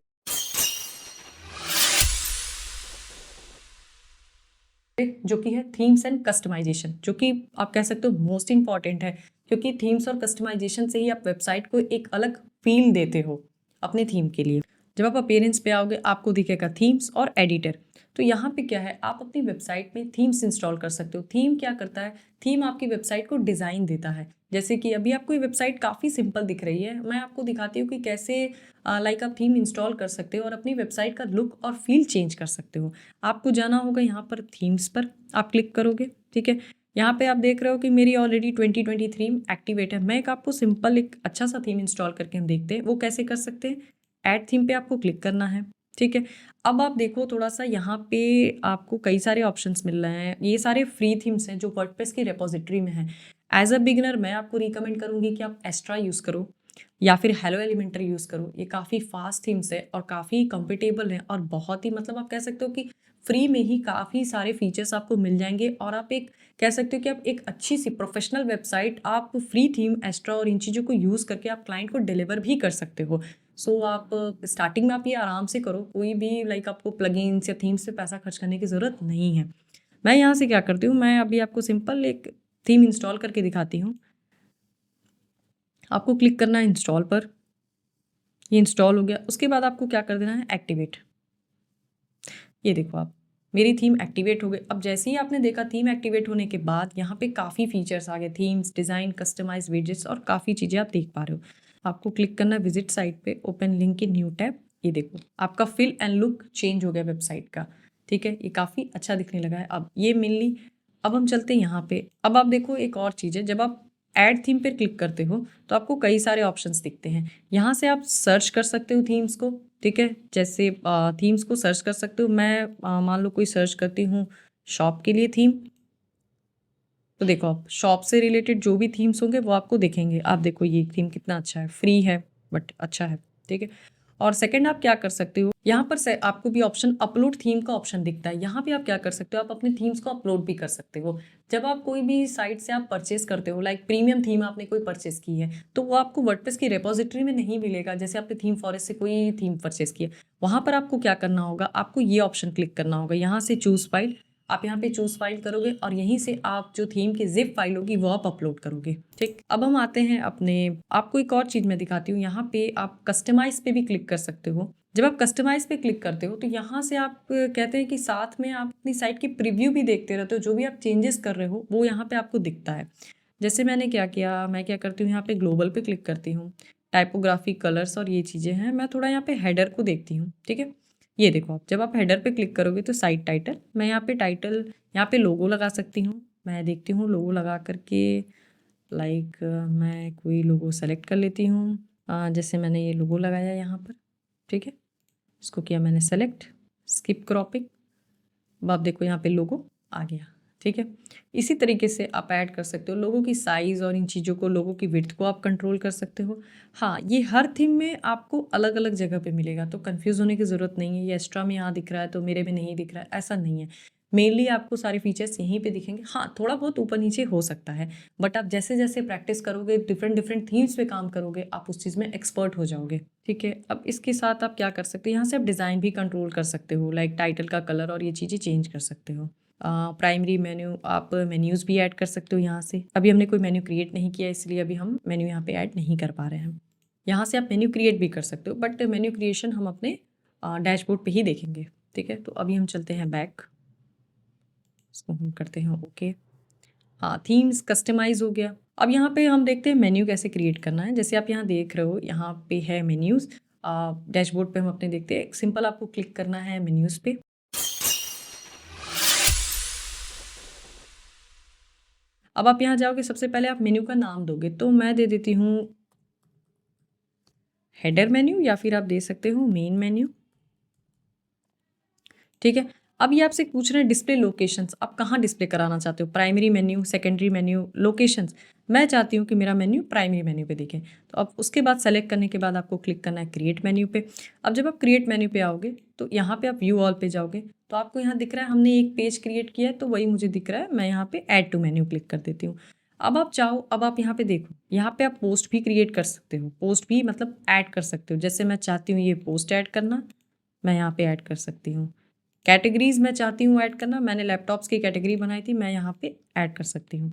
जो कि है थीम्स एंड कस्टमाइजेशन, जो कि आप कह सकते हो मोस्ट इंपॉर्टेंट है, क्योंकि थीम्स और कस्टमाइजेशन से ही आप वेबसाइट को एक अलग फील देते हो अपने थीम के लिए। जब आप अपीयरेंस पे आओगे आपको दिखेगा थीम्स और एडिटर। तो यहाँ पे क्या है, आप अपनी वेबसाइट में थीम्स इंस्टॉल कर सकते हो। थीम क्या करता है, थीम आपकी वेबसाइट को डिज़ाइन देता है। जैसे कि अभी आपको ये वेबसाइट काफ़ी सिंपल दिख रही है, मैं आपको दिखाती हूँ कि कैसे लाइक आप थीम इंस्टॉल कर सकते हो और अपनी वेबसाइट का लुक और फील चेंज कर सकते हो। आपको जाना होगा यहाँ पर थीम्स पर, आप क्लिक करोगे। ठीक है। यहाँ पे आप देख रहे हो कि मेरी ऑलरेडी 2023 एक्टिवेट है। मैं एक आपको सिंपल एक अच्छा सा थीम इंस्टॉल करके हम देखते हैं वो कैसे कर सकते हैं। ऐड थीम पे आपको क्लिक करना है। ठीक है। अब आप देखो थोड़ा सा, यहाँ पे आपको कई सारे ऑप्शंस मिल रहे हैं। ये सारे फ्री थीम्स हैं जो वर्डप्रेस की रेपोजिटरी में है। एज अ बिगिनर मैं आपको रिकमेंड करूँगी कि आप एस्ट्रा यूज़ करो या फिर हेलो एलिमेंटर यूज़ करो। ये काफ़ी फास्ट थीम्स है और काफ़ी कंफर्टेबल है और बहुत ही, मतलब आप कह सकते हो कि फ्री में ही काफ़ी सारे फीचर्स आपको मिल जाएंगे, और आप एक कह सकते हो कि आप एक अच्छी सी प्रोफेशनल वेबसाइट आप फ्री थीम, एस्ट्रा और इन चीज़ों को यूज़ करके आप क्लाइंट को डिलीवर भी कर सकते हो। सो आप स्टार्टिंग में आप ये आराम से करो, कोई भी लाइक आपको प्लगइन्स या थीम्स पे पैसा खर्च करने की ज़रूरत नहीं है। मैं यहाँ से क्या करती हूँ, मैं अभी आपको सिंपल एक थीम इंस्टॉल करके दिखाती हूँ। आपको क्लिक करना है इंस्टॉल पर, ये इंस्टॉल हो गया। उसके बाद आपको क्या कर देना है, एक्टिवेट। ये देखो आप, मेरी थीम एक्टिवेट हो गई। अब जैसे ही आपने देखा थीम एक्टिवेट होने के बाद यहाँ पे काफ़ी फीचर्स आ गए, थीम्स, डिज़ाइन, कस्टमाइज विजेट्स और काफ़ी चीज़ें आप देख पा रहे हो। आपको क्लिक करना है विजिट साइट पे, open link in new tab. ये देखो आपका फिल एंड लुक चेंज हो गया वेबसाइट का, ठीक है, ये काफ़ी अच्छा दिखने लगा है अब ये मेनली। अब हम चलते हैं यहाँ पे। अब आप देखो एक और चीज़ है, जब आप ऐड थीम पे क्लिक करते हो तो आपको कई सारे ऑप्शंस दिखते हैं। यहाँ से आप सर्च कर सकते हो थीम्स को, ठीक है, जैसे थीम्स को सर्च कर सकते हो। मैं मान लो कोई सर्च करती हूँ शॉप के लिए थीम, तो देखो आप शॉप से रिलेटेड जो भी थीम्स होंगे वो आपको दिखेंगे। आप देखो ये थीम कितना अच्छा है, फ्री है बट अच्छा है, ठीक है। और सेकंड आप क्या कर सकते हो, यहाँ पर से आपको भी ऑप्शन अपलोड थीम का ऑप्शन दिखता है। यहाँ पे आप क्या कर सकते हो, आप अपने थीम्स को अपलोड भी कर सकते हो। जब आप कोई भी साइट से आप परचेस करते हो, लाइक प्रीमियम थीम आपने कोई परचेस की है, तो वो आपको वर्डप्रेस की रेपोजिटरी में नहीं मिलेगा। जैसे आपने थीम फॉरेस्ट से कोई थीम परचेस की है, वहाँ पर आपको क्या करना होगा, आपको ये ऑप्शन क्लिक करना होगा, यहाँ से चूज फाइल। आप यहाँ पे चूज फाइल करोगे और यहीं से आप जो थीम की जिप फाइल होगी वो आप अपलोड करोगे, ठीक। अब हम आते हैं अपने, आपको एक और चीज़ मैं दिखाती हूँ। यहाँ पे आप कस्टमाइज पे भी क्लिक कर सकते हो। जब आप कस्टमाइज पे क्लिक करते हो तो यहाँ से आप कहते हैं कि साथ में आप अपनी साइट की प्रीव्यू भी देखते रहते हो, जो भी आप चेंजेस कर रहे हो वो यहाँ पे आपको दिखता है। जैसे मैंने क्या किया, मैं क्या करती हूँ, यहाँ पे ग्लोबल पे क्लिक करती हूँ, टाइपोग्राफी, कलर्स और ये चीज़ें हैं। मैं थोड़ा यहाँ पे हेडर को देखती हूँ, ठीक है। ये देखो आप, जब आप हेडर पे क्लिक करोगे तो साइट टाइटल, मैं यहाँ पे टाइटल, यहाँ पे लोगो लगा सकती हूँ। मैं देखती हूँ लोगो लगा करके, लाइक मैं कोई लोगो सेलेक्ट कर लेती हूँ। जैसे मैंने ये लोगो लगाया यहाँ पर, ठीक है, इसको किया मैंने सेलेक्ट, स्किप क्रॉपिंग। अब आप देखो यहाँ पे लोगो आ गया, ठीक है। इसी तरीके से आप ऐड कर सकते हो लोगों की साइज़ और इन चीज़ों को, लोगों की विड्थ को आप कंट्रोल कर सकते हो। हाँ, ये हर थीम में आपको अलग अलग जगह पे मिलेगा, तो कंफ्यूज होने की ज़रूरत नहीं है ये एक्स्ट्रा में यहाँ दिख रहा है तो मेरे में नहीं दिख रहा है, ऐसा नहीं है। मेनली आपको सारे फीचर्स यहीं पे दिखेंगे। हाँ, थोड़ा बहुत ऊपर नीचे हो सकता है, बट आप जैसे जैसे प्रैक्टिस करोगे, डिफरेंट डिफरेंट थीम्स पे काम करोगे, आप उस चीज़ में एक्सपर्ट हो जाओगे, ठीक है। अब इसके साथ आप क्या कर सकते हो, यहाँ से आप डिज़ाइन भी कंट्रोल कर सकते हो, लाइक टाइटल का कलर और ये चीज़ें चेंज कर सकते हो। प्राइमरी मेन्यू, आप मेन्यूज़ भी ऐड कर सकते हो यहाँ से। अभी हमने कोई मेन्यू क्रिएट नहीं किया, इसलिए अभी हम मेन्यू यहाँ पे ऐड नहीं कर पा रहे हैं। यहाँ से आप मेन्यू क्रिएट भी कर सकते हो, बट मेन्यू क्रिएशन हम अपने डैशबोर्ड पे ही देखेंगे, ठीक है। तो अभी हम चलते हैं बैक, इसको हम करते हैं ओके। हाँ, थीम्स कस्टमाइज हो गया। अब यहाँ पे हम देखते हैं मेन्यू कैसे क्रिएट करना है। जैसे आप यहाँ देख रहे हो, यहाँ पे है मेन्यूज़। डैशबोर्ड पे हम अपने देखते हैं, सिंपल आपको क्लिक करना है मेन्यूज़ पे। अब आप यहाँ जाओगे, सबसे पहले आप मेन्यू का नाम दोगे, तो मैं दे देती हूँ हेडर मेन्यू, या फिर आप दे सकते हो मेन मेन्यू, ठीक है। अब ये आपसे पूछ रहे हैं डिस्प्ले लोकेशंस, आप कहाँ डिस्प्ले कराना चाहते हो, primary menu, secondary menu, locations. मैं चाहती हूँ कि मेरा मेन्यू प्राइमरी मेन्यू पे दिखे, तो अब उसके बाद सेलेक्ट करने के बाद आपको क्लिक करना है क्रिएट मेन्यू पे। अब जब आप क्रिएट मेन्यू पे आओगे तो यहाँ पे आप व्यू ऑल पे जाओगे, तो आपको यहाँ दिख रहा है हमने एक पेज क्रिएट किया है, तो वही मुझे दिख रहा है। मैं यहाँ पे ऐड टू मेन्यू क्लिक कर देती हूँ। अब आप चाहो, अब आप यहाँ पे देखो, यहाँ पे आप पोस्ट भी क्रिएट कर सकते हो, पोस्ट भी मतलब ऐड कर सकते हो। जैसे मैं चाहती हूँ ये पोस्ट ऐड करना, मैं यहाँ पे ऐड कर सकती हूँ। कैटेगरीज़ मैं चाहती हूँ ऐड करना, मैंने लैपटॉप्स की कैटेगरी बनाई थी, मैं यहाँ पे ऐड कर सकती हूँ।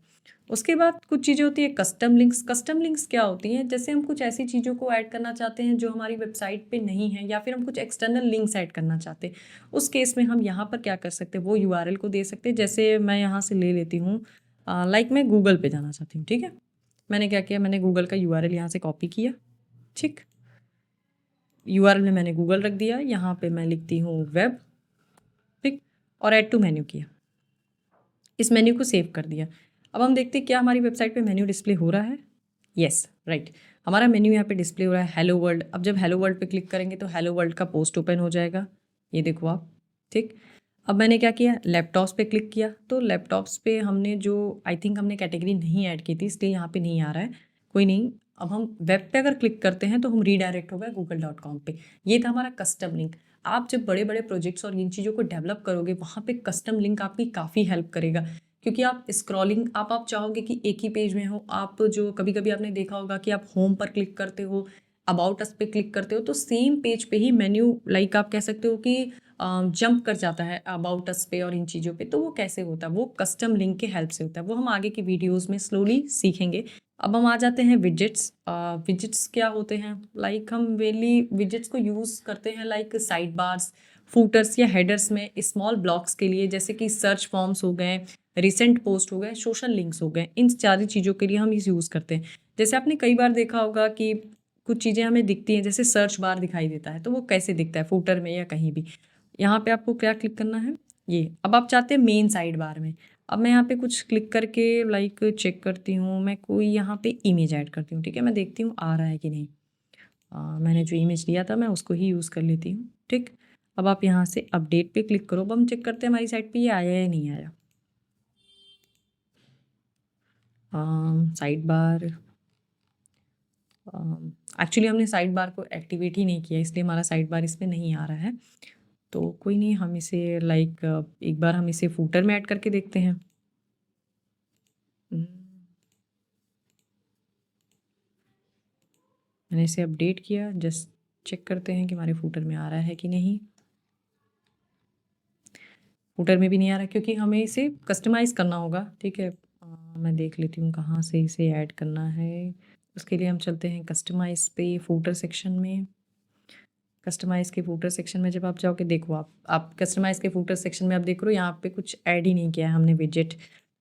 उसके बाद कुछ चीज़ें होती है कस्टम लिंक्स। कस्टम लिंक्स क्या होती हैं, जैसे हम कुछ ऐसी चीज़ों को ऐड करना चाहते हैं जो हमारी वेबसाइट पे नहीं है, या फिर हम कुछ एक्सटर्नल लिंक्स ऐड करना चाहते हैं, उस केस में हम यहाँ पर क्या कर सकते हैं, वो यूआरएल को दे सकते हैं। जैसे मैं यहाँ से ले लेती हूँ, लाइक मैं गूगल पे जाना चाहती हूँ, ठीक है। मैंने क्या किया, मैंने गूगल का यूआरएल यहाँ से कॉपी किया, ठीक। यूआरएल में मैंने गूगल रख दिया, यहाँ पे मैं लिखती हूँ वेब, ठीक, और ऐड टू मेन्यू किया, इस मेन्यू को सेव कर दिया। अब हम देखते हैं क्या हमारी वेबसाइट पे मेन्यू डिस्प्ले हो रहा है। येस, राइट, हमारा मेन्यू यहाँ पे डिस्प्ले हो रहा है, हेलो वर्ल्ड। अब जब हेलो वर्ल्ड पे क्लिक करेंगे तो हेलो वर्ल्ड का पोस्ट ओपन हो जाएगा, ये देखो आप, ठीक। अब मैंने क्या किया, लैपटॉप्स पे क्लिक किया, तो लैपटॉप्स पे हमने जो, आई थिंक हमने कैटेगरी नहीं ऐड की थी, इसलिए यहाँ पे नहीं आ रहा है, कोई नहीं। अब हम वेब पे अगर क्लिक करते हैं तो हम रीडायरेक्ट हो गए google.com पे। ये था हमारा कस्टम लिंक। आप जब बड़े बड़े प्रोजेक्ट्स और इन चीज़ों को डेवलप करोगे, वहाँ पे कस्टम लिंक आपकी काफ़ी हेल्प करेगा, क्योंकि आप स्क्रॉलिंग, आप चाहोगे कि एक ही पेज में हो। आप जो कभी कभी आपने देखा होगा कि आप होम पर क्लिक करते हो, अबाउट अस पे क्लिक करते हो तो सेम पेज पे ही मेन्यू लाइक आप कह सकते हो कि जंप कर जाता है अबाउट अस पे और इन चीज़ों पे। तो वो कैसे होता है, वो कस्टम लिंक के हेल्प से होता है, वो हम आगे की वीडियोस में स्लोली सीखेंगे। अब हम आ जाते हैं विजेट्स। विजेट्स क्या होते हैं, लाइक हम वेली विजेट्स को यूज़ करते हैं लाइक साइड बार्स, फूटर्स या हेडर्स में स्मॉल ब्लॉक्स के लिए, जैसे कि सर्च फॉर्म्स हो गए, रिसेंट पोस्ट हो गए, सोशल लिंक्स हो गए, इन सारी चीज़ों के लिए हम इस यूज़ करते हैं। जैसे आपने कई बार देखा होगा कि कुछ चीज़ें हमें दिखती हैं, जैसे सर्च बार दिखाई देता है, तो वो कैसे दिखता है, फूटर में या कहीं भी। यहाँ पे आपको क्या क्लिक करना है, ये। अब आप चाहते हैं मेन साइड बार में। अब मैं यहाँ पे कुछ क्लिक करके लाइक चेक करती हूँ, मैं कोई यहाँ पे इमेज ऐड करती हूँ, ठीक है। मैं देखती हूँ आ रहा है कि नहीं। मैंने जो इमेज लिया था मैं उसको ही यूज़ कर लेती हूँ, ठीक। अब आप यहाँ से अपडेट पे क्लिक करो। अब हम चेक करते हैं हमारी साइट पे ये आया या नहीं आया। साइड बार, एक्चुअली हमने साइड बार को एक्टिवेट ही नहीं किया, इसलिए हमारा साइड बार इसमें नहीं आ रहा है। तो कोई नहीं, हम इसे लाइक एक बार हम इसे फूटर में ऐड करके देखते हैं। मैंने इसे अपडेट किया, जस्ट चेक करते हैं कि हमारे फूटर में आ रहा है कि नहीं। फूटर में भी नहीं आ रहा क्योंकि हमें इसे कस्टमाइज़ करना होगा, ठीक है। मैं देख लेती हूँ कहाँ से इसे ऐड करना है। उसके लिए हम चलते हैं कस्टमाइज़ पे, फूटर सेक्शन में। कस्टमाइज़ के फूटर सेक्शन में जब आप जाओगे, देखो आप कस्टमाइज़ के फूटर सेक्शन में आप देख रहे हो यहाँ पे कुछ ऐड ही नहीं किया है हमने विजेट।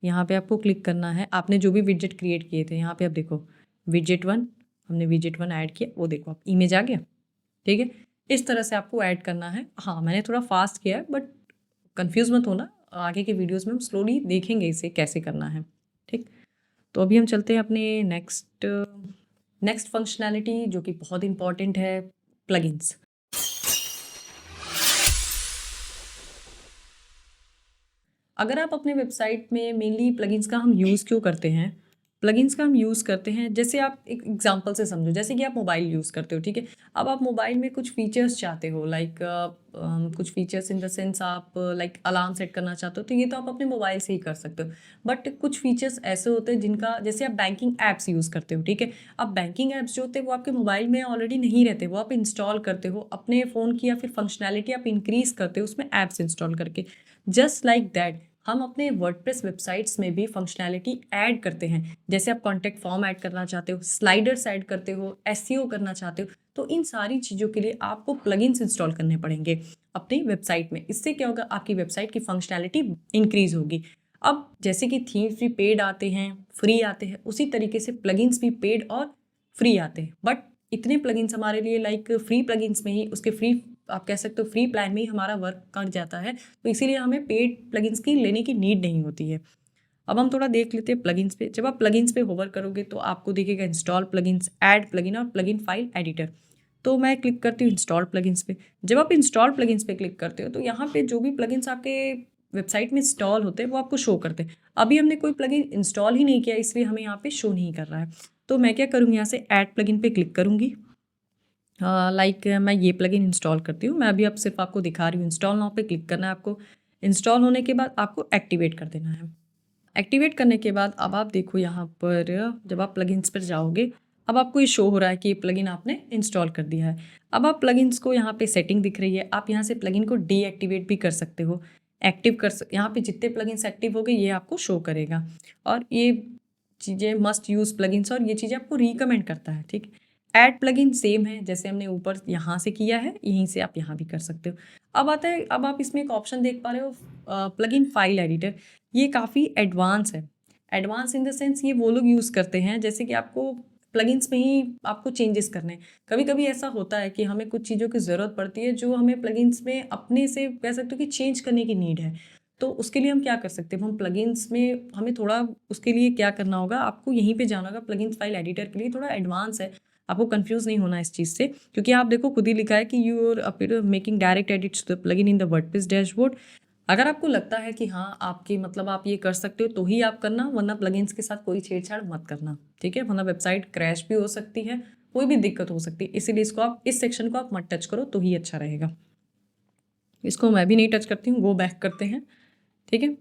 यहाँ पे आपको क्लिक करना है, आपने जो भी विजेट क्रिएट किए थे यहाँ पे आप देखो विजेट 1, हमने विजेट 1 ऐड किया, वो देखो आप इमेज आ गया, ठीक है। इस तरह से आपको ऐड करना है। हाँ, मैंने थोड़ा फास्ट किया है, बट कंफ्यूज मत होना, आगे के वीडियोज़ में हम स्लोली देखेंगे इसे कैसे करना है, ठीक। तो अभी हम चलते हैं अपने नेक्स्ट फंक्शनैलिटी जो कि बहुत इंपॉर्टेंट है, प्लगइन्स। अगर आप अपने वेबसाइट में मेनली प्लगइन्स का हम यूज़ क्यों करते हैं, प्लगइन्स का हम यूज़ करते हैं, जैसे आप एक एग्जांपल से समझो, जैसे कि आप मोबाइल यूज़ करते हो, ठीक है। अब आप मोबाइल में कुछ फीचर्स चाहते हो, लाइक कुछ फीचर्स इन द सेंस आप लाइक अलार्म सेट करना चाहते हो, तो ये तो आप अपने मोबाइल से ही कर सकते हो। बट कुछ फीचर्स ऐसे होते हैं जिनका, जैसे आप बैंकिंग ऐप्स यूज़ करते हो, ठीक है। अब बैंकिंग ऐप्स जो होते हैं वो आपके मोबाइल में ऑलरेडी नहीं रहते, वो आप इंस्टॉल करते हो अपने फ़ोन की, या फिर फंक्शनैलिटी आप इंक्रीज़ करते हो उसमें ऐप्स इंस्टॉल करके। जस्ट लाइक दैट हम अपने वर्डप्रेस वेबसाइट्स में भी फंक्शनैलिटी ऐड करते हैं। जैसे आप कॉन्टैक्ट फॉर्म ऐड करना चाहते हो, स्लाइडर्स ऐड करते हो, एसईओ करना चाहते हो, तो इन सारी चीज़ों के लिए आपको प्लगइन्स इंस्टॉल करने पड़ेंगे अपनी वेबसाइट में। इससे क्या होगा, आपकी वेबसाइट की फंक्शनैलिटी इंक्रीज होगी। अब जैसे कि थीम्स भी पेड आते हैं, फ्री आते हैं, उसी तरीके से प्लगइन्स भी पेड और फ्री आते हैं। बट इतने प्लगइन्स हमारे लिए लाइक फ्री प्लगइन्स में ही, उसके फ्री आप कह सकते हो फ्री प्लान में ही हमारा वर्क कर जाता है, तो इसीलिए हमें पेड प्लगइन्स की लेने की नीड नहीं होती है। अब हम थोड़ा देख लेते हैं प्लगइन्स पे। जब आप प्लगइन्स पे होवर करोगे तो आपको दिखेगा इंस्टॉल प्लगइन्स, ऐड प्लगइन और प्लगइन फाइल एडिटर। तो मैं क्लिक करती हूँ इंस्टॉल प्लगइन्स पे। जब आप इंस्टॉल प्लगइन्स पे क्लिक करते हो तो यहाँ पे जो भी प्लगइन्स आपके वेबसाइट में इंस्टॉल होते हैं वो आपको शो करते हैं। अभी हमने कोई प्लगइन इंस्टॉल ही नहीं किया, इसलिए हमें यहाँ पे शो नहीं कर रहा है। तो मैं क्या करूँगी, यहाँ से ऐड प्लगइन पे क्लिक करूँगी। लाइक मैं ये प्लगइन इंस्टॉल करती हूँ, मैं अभी अब सिर्फ आपको दिखा रही हूँ। इंस्टॉल नाउ पे क्लिक करना है आपको। इंस्टॉल होने के बाद आपको एक्टिवेट कर देना है। एक्टिवेट करने के बाद अब आप देखो यहाँ पर, जब आप प्लगइन्स पर जाओगे, अब आपको ये शो हो रहा है कि ये प्लगइन आपने इंस्टॉल कर दिया है। अब आप प्लगइन्स को, यहाँ पे सेटिंग दिख रही है, आप यहाँ से प्लगइन को डीएक्टिवेट भी कर सकते हो, एक्टिव यहाँ पे जितने प्लगइन्स एक्टिव हो गए ये आपको शो करेगा। और ये चीज़ें मस्ट यूज़ प्लगइन्स, और ये चीज़ें आपको रिकमेंड करता है, ठीक। ऐड प्लगइन सेम है, जैसे हमने ऊपर यहाँ से किया है, यहीं से आप यहाँ भी कर सकते हो। अब आता है, अब आप इसमें एक ऑप्शन देख पा रहे हो, प्लगइन फाइल एडिटर। ये काफ़ी एडवांस है। एडवांस इन द सेंस ये वो लोग यूज़ करते हैं जैसे कि आपको प्लगइन्स में ही आपको चेंजेस करने हैं। कभी कभी ऐसा होता है कि हमें कुछ चीज़ों की ज़रूरत पड़ती है जो हमें प्लगइन्स में अपने से कह सकते हो कि चेंज करने की नीड है। तो उसके लिए हम क्या कर सकते हैं, हम प्लगइन्स में हमें थोड़ा उसके लिए क्या करना होगा, आपको यहीं पे जाना होगा। प्लगइन्स फाइल एडिटर के लिए थोड़ा एडवांस है, आपको कंफ्यूज नहीं होना इस चीज़ से, क्योंकि आप देखो खुद ही लिखा है कि you are making direct edits to the plugin in the WordPress dashboard. अगर आपको लगता है कि हाँ आपकी मतलब आप ये कर सकते हो तो ही आप करना, वरना प्लगइन्स के साथ कोई छेड़छाड़ मत करना, ठीक है। वरना वेबसाइट क्रैश भी हो सकती है, कोई भी दिक्कत हो सकती है, इसीलिए इसको आप, इस सेक्शन को आप मत टच करो तो ही अच्छा रहेगा। इसको मैं भी नहीं टच करती हूँ, गो बैक करते हैं, ठीक है।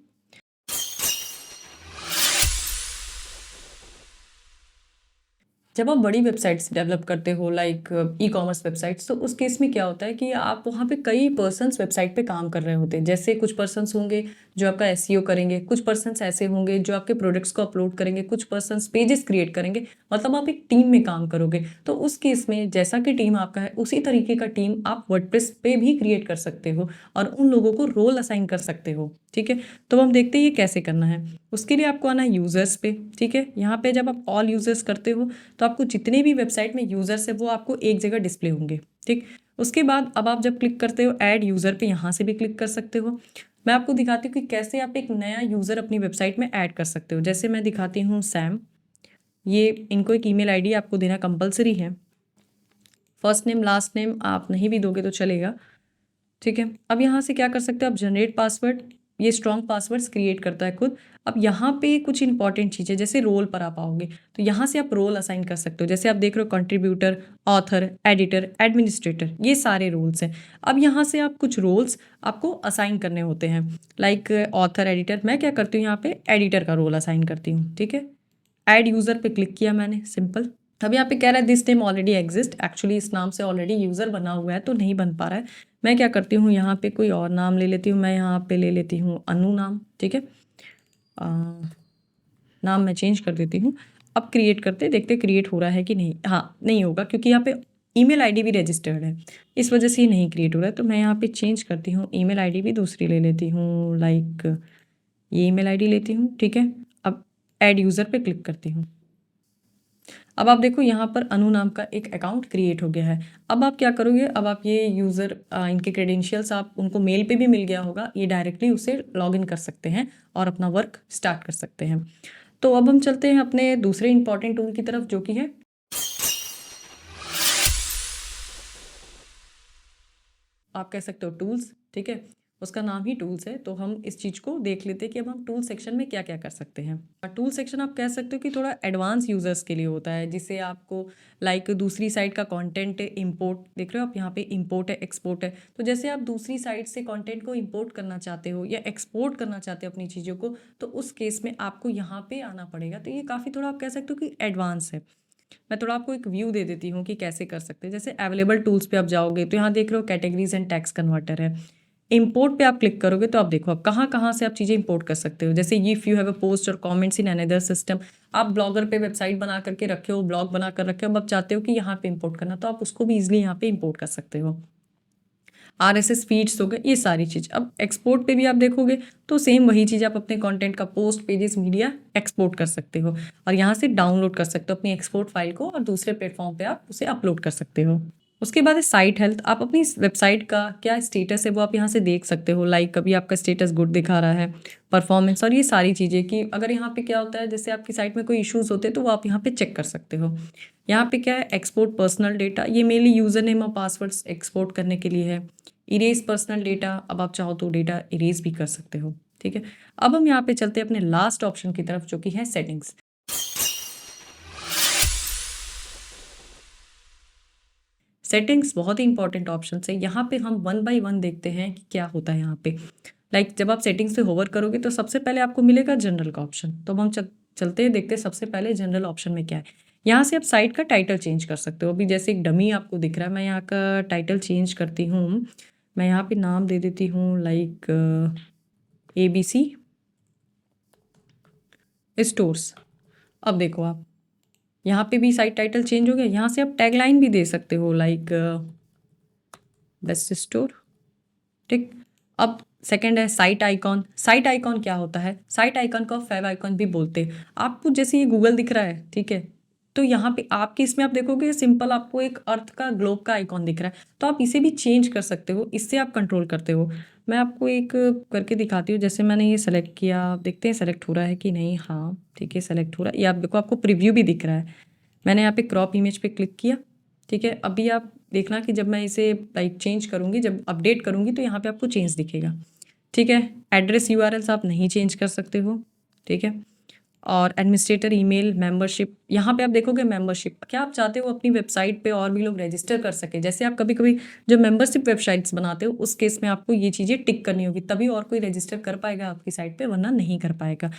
जब आप बड़ी वेबसाइट्स डेवलप करते हो लाइक ई कॉमर्स वेबसाइट्स, तो उस केस में क्या होता है कि आप वहाँ पे कई पर्सन्स वेबसाइट पे काम कर रहे होते हैं। जैसे कुछ पर्सन्स होंगे जो आपका एसईओ करेंगे, कुछ पर्सन्स ऐसे होंगे जो आपके प्रोडक्ट्स को अपलोड करेंगे, कुछ पर्सन्स पेजेस क्रिएट करेंगे। मतलब आप एक टीम में काम करोगे। तो उस केस में जैसा कि टीम आपका है उसी तरीके का टीम आप वर्डप्रेस पे भी क्रिएट कर सकते हो और उन लोगों को रोल असाइन कर सकते हो। ठीक है, तो हम देखते हैं ये कैसे करना है। उसके लिए आपको आना है यूज़र्स पे। ठीक है, यहाँ पे जब आप ऑल यूज़र्स करते हो तो आपको जितने भी वेबसाइट में यूज़र्स है वो आपको एक जगह डिस्प्ले होंगे। ठीक, उसके बाद अब आप जब क्लिक करते हो ऐड यूज़र पे, यहाँ से भी क्लिक कर सकते हो। मैं आपको दिखाती हूँ कि कैसे आप एक नया यूज़र अपनी वेबसाइट में ऐड कर सकते हो। जैसे मैं दिखाती हूँ सैम, ये इनको एक ईमेल आईडी आपको देना कंपलसरी है। फर्स्ट नेम लास्ट नेम आप नहीं भी दोगे तो चलेगा। ठीक है, अब यहाँ से क्या कर सकते हो आप, जनरेट पासवर्ड, ये स्ट्रॉन्ग पासवर्ड्स क्रिएट करता है खुद। अब यहाँ पे कुछ इंपॉर्टेंट चीज़ें, जैसे रोल पर आप आओगे तो यहाँ से आप रोल असाइन कर सकते हो। जैसे आप देख रहे हो कंट्रीब्यूटर, ऑथर, एडिटर, एडमिनिस्ट्रेटर, ये सारे रोल्स हैं। अब यहाँ से आप कुछ रोल्स आपको असाइन करने होते हैं लाइक ऑथर, एडिटर। मैं क्या करती हूँ यहाँ पे एडिटर का रोल असाइन करती हूँ। ठीक है, ऐड यूज़र पे क्लिक किया मैंने, सिंपल। अब यहाँ पे कह रहा है this name already exist, actually इस नाम से ऑलरेडी यूज़र बना हुआ है तो नहीं बन पा रहा है। मैं क्या करती हूँ यहाँ पे कोई और नाम ले लेती हूँ, मैं यहाँ पे ले लेती हूँ अनु नाम। ठीक है, नाम मैं चेंज कर देती हूँ। अब क्रिएट करते देखते क्रिएट हो रहा है कि नहीं। हाँ, नहीं होगा क्योंकि यहाँ पे ईमेल आईडी भी रजिस्टर्ड है, इस वजह से ये नहीं क्रिएट हो रहा है। तो मैं यहाँ पे चेंज करती हूँ, ईमेल आईडी भी दूसरी ले लेती हूँ, लाइक ये ईमेल आईडी लेती हूँ। ठीक है, अब ऐड यूज़र पे क्लिक करती हूँ। अब आप देखो यहाँ पर अनु नाम का एक अकाउंट क्रिएट हो गया है। अब आप क्या करोगे, अब आप ये यूज़र इनके क्रेडेंशियल्स आप उनको मेल पे भी मिल गया होगा, ये डायरेक्टली उसे लॉगिन कर सकते हैं और अपना वर्क स्टार्ट कर सकते हैं। तो अब हम चलते हैं अपने दूसरे इंपॉर्टेंट टूल की तरफ, जो कि है आप कह सकते हो टूल्स। ठीक है, उसका नाम ही टूल्स है। तो हम इस चीज़ को देख लेते हैं कि अब हम टूल सेक्शन में क्या क्या कर सकते हैं। टूल सेक्शन आप कह सकते हो कि थोड़ा एडवांस यूज़र्स के लिए होता है, जिससे आपको लाइक दूसरी साइट का कंटेंट इंपोर्ट, देख रहे हो आप यहाँ पे इंपोर्ट है, एक्सपोर्ट है। तो जैसे आप दूसरी साइट से कंटेंट को इंपोर्ट करना चाहते हो या एक्सपोर्ट करना चाहते हो अपनी चीज़ों को, तो उस केस में आपको यहाँ पे आना पड़ेगा। तो ये काफ़ी थोड़ा आप कह सकते हो कि एडवांस है। मैं थोड़ा आपको एक व्यू दे देती हूँ कि कैसे कर सकते हैं। जैसे अवेलेबल टूल्स पे आप जाओगे तो यहाँ देख रहे हो कैटेगरीज एंड टैक्स कन्वर्टर है। इंपोर्ट पे आप क्लिक करोगे तो आप देखो आप कहाँ कहाँ से आप चीज़ें इंपोर्ट कर सकते हो। जैसे if you have a post और कमेंट्स इन अनदर सिस्टम, आप ब्लॉगर पे वेबसाइट बना करके रखे हो, ब्लॉग बना कर रखे हो, अब आप चाहते हो कि यहाँ पे इंपोर्ट करना, तो आप उसको भी इजिली यहाँ पे इंपोर्ट कर सकते हो। RSS फीड्स हो गए, ये सारी चीज़। अब एक्सपोर्ट पे भी आप देखोगे तो सेम वही चीज़, आप अपने कंटेंट का पोस्ट, पेजेस, मीडिया एक्सपोर्ट कर सकते हो और यहाँ से डाउनलोड कर सकते हो अपनी एक्सपोर्ट फाइल को और दूसरे प्लेटफॉर्म पे आप उसे अपलोड कर सकते हो। उसके बाद है साइट हेल्थ। आप अपनी वेबसाइट का क्या स्टेटस है वो आप यहाँ से देख सकते हो, लाइक कभी आपका स्टेटस गुड दिखा रहा है, परफॉर्मेंस और ये सारी चीज़ें। कि अगर यहाँ पे क्या होता है, जैसे आपकी साइट में कोई इश्यूज़ होते हैं तो वो आप यहाँ पे चेक कर सकते हो। यहाँ पे क्या है, एक्सपोर्ट पर्सनल डेटा, ये मेनली यूज़र नेम और पासवर्ड्स एक्सपोर्ट करने के लिए है। इरेज पर्सनल डेटा, अब आप चाहो तो डेटा इरेज भी कर सकते हो। ठीक है, अब हम यहाँ पे चलते हैं अपने लास्ट ऑप्शन की तरफ, जो कि है सेटिंग्स। सेटिंग्स बहुत ही इंपॉर्टेंट ऑप्शन है। यहाँ पे हम वन बाय वन देखते हैं कि क्या होता है यहाँ पे। लाइक जब आप सेटिंग्स पे होवर करोगे तो सबसे पहले आपको मिलेगा जनरल का ऑप्शन। तो अब हम चलते हैं, देखते हैं सबसे पहले जनरल ऑप्शन में क्या है। यहाँ से आप साइट का टाइटल चेंज कर सकते हो। अभी जैसे एक डमी आपको दिख रहा है, मैं यहाँ का टाइटल चेंज करती हूँ। मैं यहाँ पे नाम दे देती हूँ लाइक ABC स्टोर्स। अब देखो आप यहाँ पे भी साइट टाइटल चेंज हो गया। यहाँ से आप टैगलाइन भी दे सकते हो लाइक बेस्ट स्टोर। ठीक, अब सेकंड है साइट आइकॉन। साइट आइकॉन क्या होता है, साइट आइकॉन को फेव आइकॉन भी बोलते हैं। आपको जैसे ये गूगल दिख रहा है, ठीक है, तो यहाँ पे आपके इसमें आप देखोगे सिंपल आपको एक अर्थ का ग्लोब का आइकॉन दिख रहा है, तो आप इसे भी चेंज कर सकते हो, इससे आप कंट्रोल करते हो। मैं आपको एक करके दिखाती हूँ। जैसे मैंने ये सेलेक्ट किया, आप देखते हैं सेलेक्ट हो रहा है कि नहीं। हाँ ठीक है, सेलेक्ट हो रहा है। ये आप देखो आपको प्रीव्यू भी दिख रहा है। मैंने यहाँ पे क्रॉप इमेज पे क्लिक किया। ठीक है, अभी आप देखना कि जब मैं इसे लाइक चेंज करूँगी, जब अपडेट करूँगी तो यहाँ पे आपको चेंज दिखेगा। ठीक है, एड्रेस URLs आप नहीं चेंज कर सकते हो। ठीक है, और एडमिनिस्ट्रेटर ईमेल, मेंबरशिप, यहाँ पे आप देखोगे मेंबरशिप, क्या आप चाहते हो अपनी वेबसाइट पे और भी लोग रजिस्टर कर सके। जैसे आप कभी कभी जो मेंबरशिप वेबसाइट्स बनाते हो, उस केस में आपको ये चीज़ें टिक करनी होगी, तभी और कोई रजिस्टर कर पाएगा आपकी साइट पे, वरना नहीं कर पाएगा।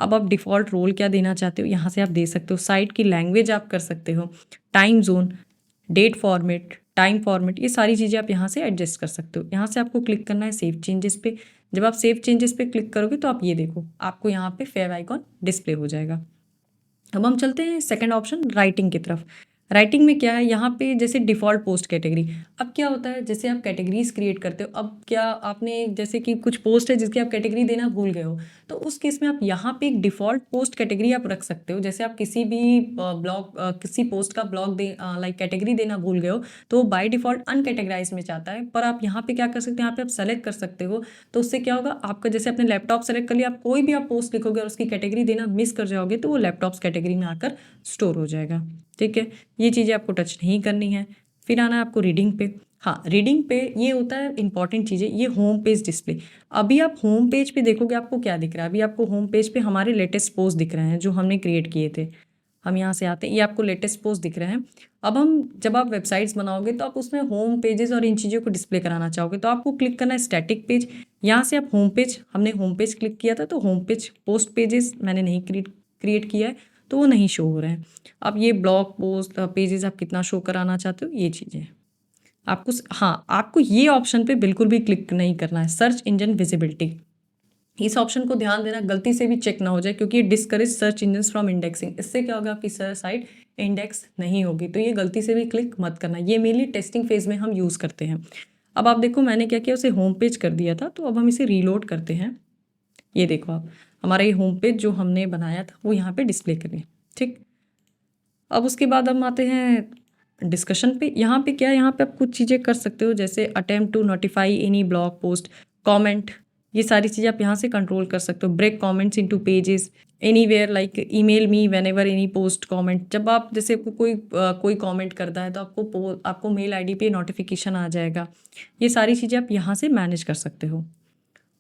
अब आप डिफ़ॉल्ट रोल क्या देना चाहते हो यहाँ से आप दे सकते हो, साइट की लैंग्वेज आप कर सकते हो, time zone, date format, time format, ये सारी चीज़ें आप यहाँ से एडजस्ट कर सकते हो। यहाँ से आपको क्लिक करना है सेव चेंजेस पे। जब आप सेव चेंजेस पे क्लिक करोगे तो आप ये देखो आपको यहाँ पे फेव आइकॉन डिस्प्ले हो जाएगा। अब हम चलते हैं सेकंड ऑप्शन राइटिंग की तरफ। राइटिंग में क्या है, यहाँ पे जैसे डिफ़ॉल्ट पोस्ट कैटेगरी। अब क्या होता है, जैसे आप कैटेगरीज क्रिएट करते हो, अब क्या आपने जैसे कि कुछ पोस्ट है जिसकी आप कैटेगरी देना भूल गए हो, तो उस केस में आप यहाँ पे एक डिफ़ॉल्ट पोस्ट कैटेगरी आप रख सकते हो। जैसे आप किसी भी ब्लॉग किसी पोस्ट का ब्लॉग दे लाइक कैटेगरी देना भूल गए हो तो बाय डिफ़ॉल्ट अनकैटेगराइज में चाहता है, पर आप यहाँ पे क्या कर सकते हो, यहाँ पे आप सेलेक्ट कर सकते हो। तो उससे क्या होगा, आपका जैसे अपने लैपटॉप सेलेक्ट कर लिया, आप कोई भी आप पोस्ट लिखोगे और उसकी कैटेगरी देना मिस कर जाओगे तो वो लैपटॉप्स कैटेगरी में आकर स्टोर हो जाएगा। ठीक है, ये चीज़ें आपको टच नहीं करनी है। फिर आना है आपको रीडिंग पे। हाँ, रीडिंग पे ये होता है इंपॉर्टेंट चीज़ें, ये होम पेज डिस्प्ले। अभी आप होम पेज पे देखोगे आपको क्या दिख रहा है, अभी आपको होम पेज पे हमारे लेटेस्ट पोस्ट दिख रहे हैं जो हमने क्रिएट किए थे। हम यहाँ से आते हैं, ये आपको लेटेस्ट पोस्ट दिख रहे हैं। अब हम जब आप वेबसाइट्स बनाओगे तो आप उसमें होम पेजेस और इन चीज़ों को डिस्प्ले कराना चाहोगे तो आपको क्लिक करना है स्टैटिक पेज। यहाँ से आप होम पेज, हमने होम पेज क्लिक किया था तो होम पेज, पोस्ट पेजेस मैंने नहीं क्रिएट किया है तो वो नहीं शो हो रहे हैं। अब ये ब्लॉग पोस्ट पेजेस आप कितना शो कराना चाहते हो, ये चीज़ें आपको हाँ, आपको ये ऑप्शन पे बिल्कुल भी क्लिक नहीं करना है, सर्च इंजन विजिबिलिटी। इस ऑप्शन को ध्यान देना, गलती से भी चेक ना हो जाए क्योंकि ये discourage search engine from indexing. इससे क्या होगा, आपकी साइट इंडेक्स नहीं होगी, तो ये गलती से भी क्लिक मत करना। ये मेनली टेस्टिंग फेज में हम यूज़ करते हैं। अब आप देखो मैंने क्या किया, उसे होम पेज कर दिया था, तो अब हम इसे रीलोड करते हैं। ये देखो आप, हमारा ये होम पेज जो हमने बनाया था वो यहाँ पे डिस्प्ले करें। ठीक, अब उसके बाद हम आते हैं डिस्कशन पे। यहाँ पे क्या है, यहाँ पे आप कुछ चीज़ें कर सकते हो जैसे attempt to notify any blog post, comment, ये सारी चीज़ें आप यहाँ से कंट्रोल कर सकते हो। Break comments into pages anywhere, like email me whenever any post comment. जब आप जैसे कोई कमेंट करता है तो आपको मेल आईडी पे नोटिफिकेशन आ जाएगा। ये सारी चीज़ें आप यहाँ से मैनेज कर सकते हो,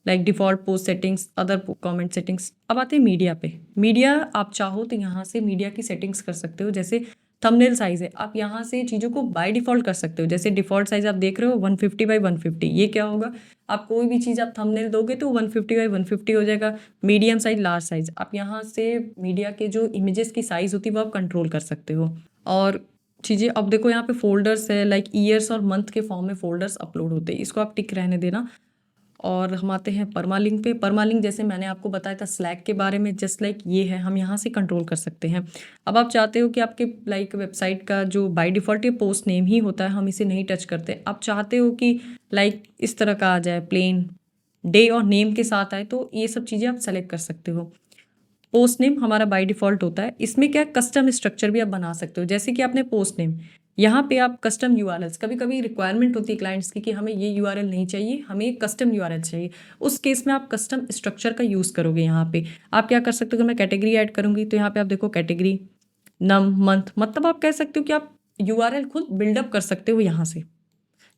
like default post settings, other comment settings. अब आते हैं मीडिया पे। मीडिया आप चाहो तो यहाँ से मीडिया की सेटिंग्स कर सकते हो, जैसे थंबनेल साइज़ है, आप यहाँ से चीज़ों को बाय डिफ़ॉल्ट कर सकते हो। जैसे डिफ़ॉल्ट साइज़ आप देख रहे हो 150 बाई 150। ये क्या होगा, आप कोई भी चीज़ आप थंबनेल दोगे तो 150 बाई 150 हो जाएगा। मीडियम साइज़, लार्ज साइज़, आप यहाँ से मीडिया के जो इमेजेस की साइज़ होती है वो आप कंट्रोल कर सकते हो। और चीज़ें अब देखो यहाँ पे फोल्डर्स है, लाइक ईयर्स और मंथ के फॉर्म में फोल्डर्स अपलोड होते हैं, इसको आप टिक रहने देना। और हम आते हैं परमालिंक पे। परमालिंक जैसे मैंने आपको बताया था स्लैक के बारे में, जस्ट लाइक ये है, हम यहाँ से कंट्रोल कर सकते हैं। अब आप चाहते हो कि आपके लाइक वेबसाइट का जो बाय डिफ़ॉल्ट ये पोस्ट नेम ही होता है, हम इसे नहीं टच करते। आप चाहते हो कि लाइक इस तरह का आ जाए, प्लेन डे और नेम के साथ आए, तो ये सब चीज़ें आप सेलेक्ट कर सकते हो। पोस्ट नेम हमारा बाय डिफ़ॉल्ट होता है, इसमें क्या कस्टम स्ट्रक्चर भी आप बना सकते हो। जैसे कि आपने पोस्ट नेम, यहाँ पे आप कस्टम यूआरएल्स, कभी कभी रिक्वायरमेंट होती है क्लाइंट्स की कि हमें ये यूआरएल नहीं चाहिए, हमें कस्टम यूआरएल चाहिए। उस केस में आप कस्टम स्ट्रक्चर का यूज़ करोगे। यहाँ पे आप क्या कर सकते हो, अगर मैं कैटेगरी ऐड करूँगी तो यहाँ पे आप देखो कैटेगरी नम मंथ, मतलब आप कह सकते हो कि आप यूआरएल खुद बिल्डअप कर सकते हो यहाँ से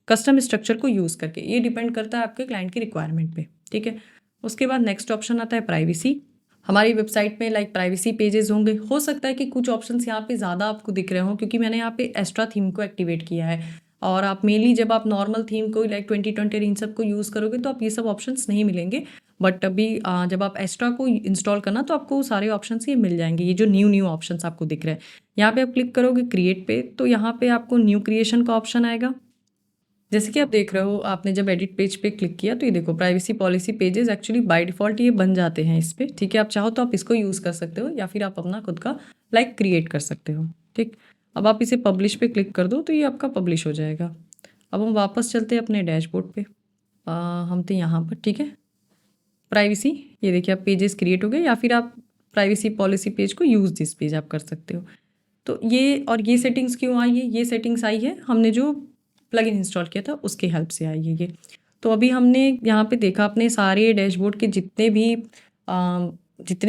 कस्टम स्ट्रक्चर को यूज़ करके। ये डिपेंड करता है आपके क्लाइंट की रिक्वायरमेंट पे। ठीक है, उसके बाद नेक्स्ट ऑप्शन आता है प्राइवेसी। हमारी वेबसाइट में लाइक प्राइवेसी पेजेस होंगे, हो सकता है कि कुछ ऑप्शंस यहाँ पे ज़्यादा आपको दिख रहे हों क्योंकि मैंने यहाँ पे एक्स्ट्रा थीम को एक्टिवेट किया है। और आप मेनली जब आप नॉर्मल थीम को लाइक 2020 इन सब को यूज़ करोगे तो आप ये सब ऑप्शंस नहीं मिलेंगे। बट अभी जब आप एक्स्ट्रा को इंस्टॉल करना तो आपको सारे ऑप्शंस ये मिल जाएंगे। ये जो न्यू ऑप्शंस आपको दिख रहे हैं, यहाँ पे आप क्लिक करोगे क्रिएट पे तो यहाँ पे आपको न्यू क्रिएशन का ऑप्शन आएगा। जैसे कि आप देख रहे हो, आपने जब एडिट पेज पे क्लिक किया तो ये देखो privacy policy pages actually by default ये बन जाते हैं इस पे। ठीक है, आप चाहो तो आप इसको यूज़ कर सकते हो या फिर आप अपना खुद का लाइक क्रिएट कर सकते हो। ठीक, अब आप इसे पब्लिश पे क्लिक कर दो तो ये आपका पब्लिश हो जाएगा। अब हम वापस चलते हैं अपने डैशबोर्ड पे। हम थे यहाँ पर। ठीक है, प्राइवेसी, ये देखिए आप पेजेस क्रिएट हो गए, या फिर आप प्राइवेसी पॉलिसी पेज को यूज़ दिस पेज आप कर सकते हो। तो ये सेटिंग्स क्यों आई है, ये सेटिंग्स आई है हमने जो प्लगइन इंस्टॉल किया था उसकी हेल्प से आई है ये। तो अभी हमने यहाँ पे देखा अपने सारे डैशबोर्ड के जितने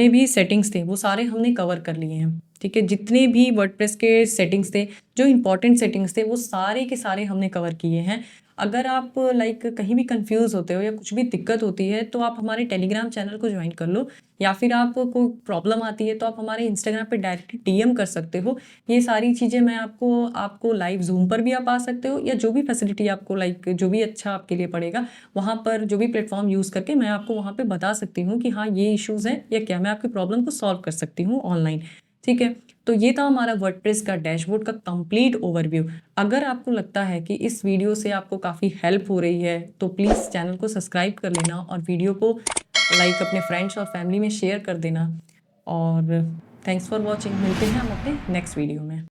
भी सेटिंग्स थे वो सारे हमने कवर कर लिए हैं। ठीक है, जितने भी वर्डप्रेस के सेटिंग्स थे, जो इंपॉर्टेंट सेटिंग्स थे वो सारे के सारे हमने कवर किए हैं। अगर आप लाइक कहीं भी कंफ्यूज होते हो या कुछ भी दिक्कत होती है तो आप हमारे टेलीग्राम चैनल को ज्वाइन कर लो, या फिर आपको कोई प्रॉब्लम आती है तो आप हमारे इंस्टाग्राम पे डायरेक्टली डीएम कर सकते हो। ये सारी चीज़ें मैं आपको आपको लाइव ज़ूम पर भी आप आ सकते हो, या जो भी फैसिलिटी आपको लाइक जो भी अच्छा आपके लिए पड़ेगा वहाँ पर जो भी प्लेटफॉर्म यूज़ करके मैं आपको वहाँ पे बता सकती हूँ कि हाँ ये इश्यूज़ हैं या क्या मैं आपकी प्रॉब्लम को सॉल्व कर सकती हूँ ऑनलाइन। ठीक है, तो ये था हमारा वर्डप्रेस का डैशबोर्ड का कंप्लीट ओवरव्यू। अगर आपको लगता है कि इस वीडियो से आपको काफ़ी हेल्प हो रही है तो प्लीज़ चैनल को सब्सक्राइब कर लेना और वीडियो को लाइक अपने फ्रेंड्स और फैमिली में शेयर कर देना। और थैंक्स फॉर वॉचिंग, मिलते हैं हम अपने नेक्स्ट वीडियो में।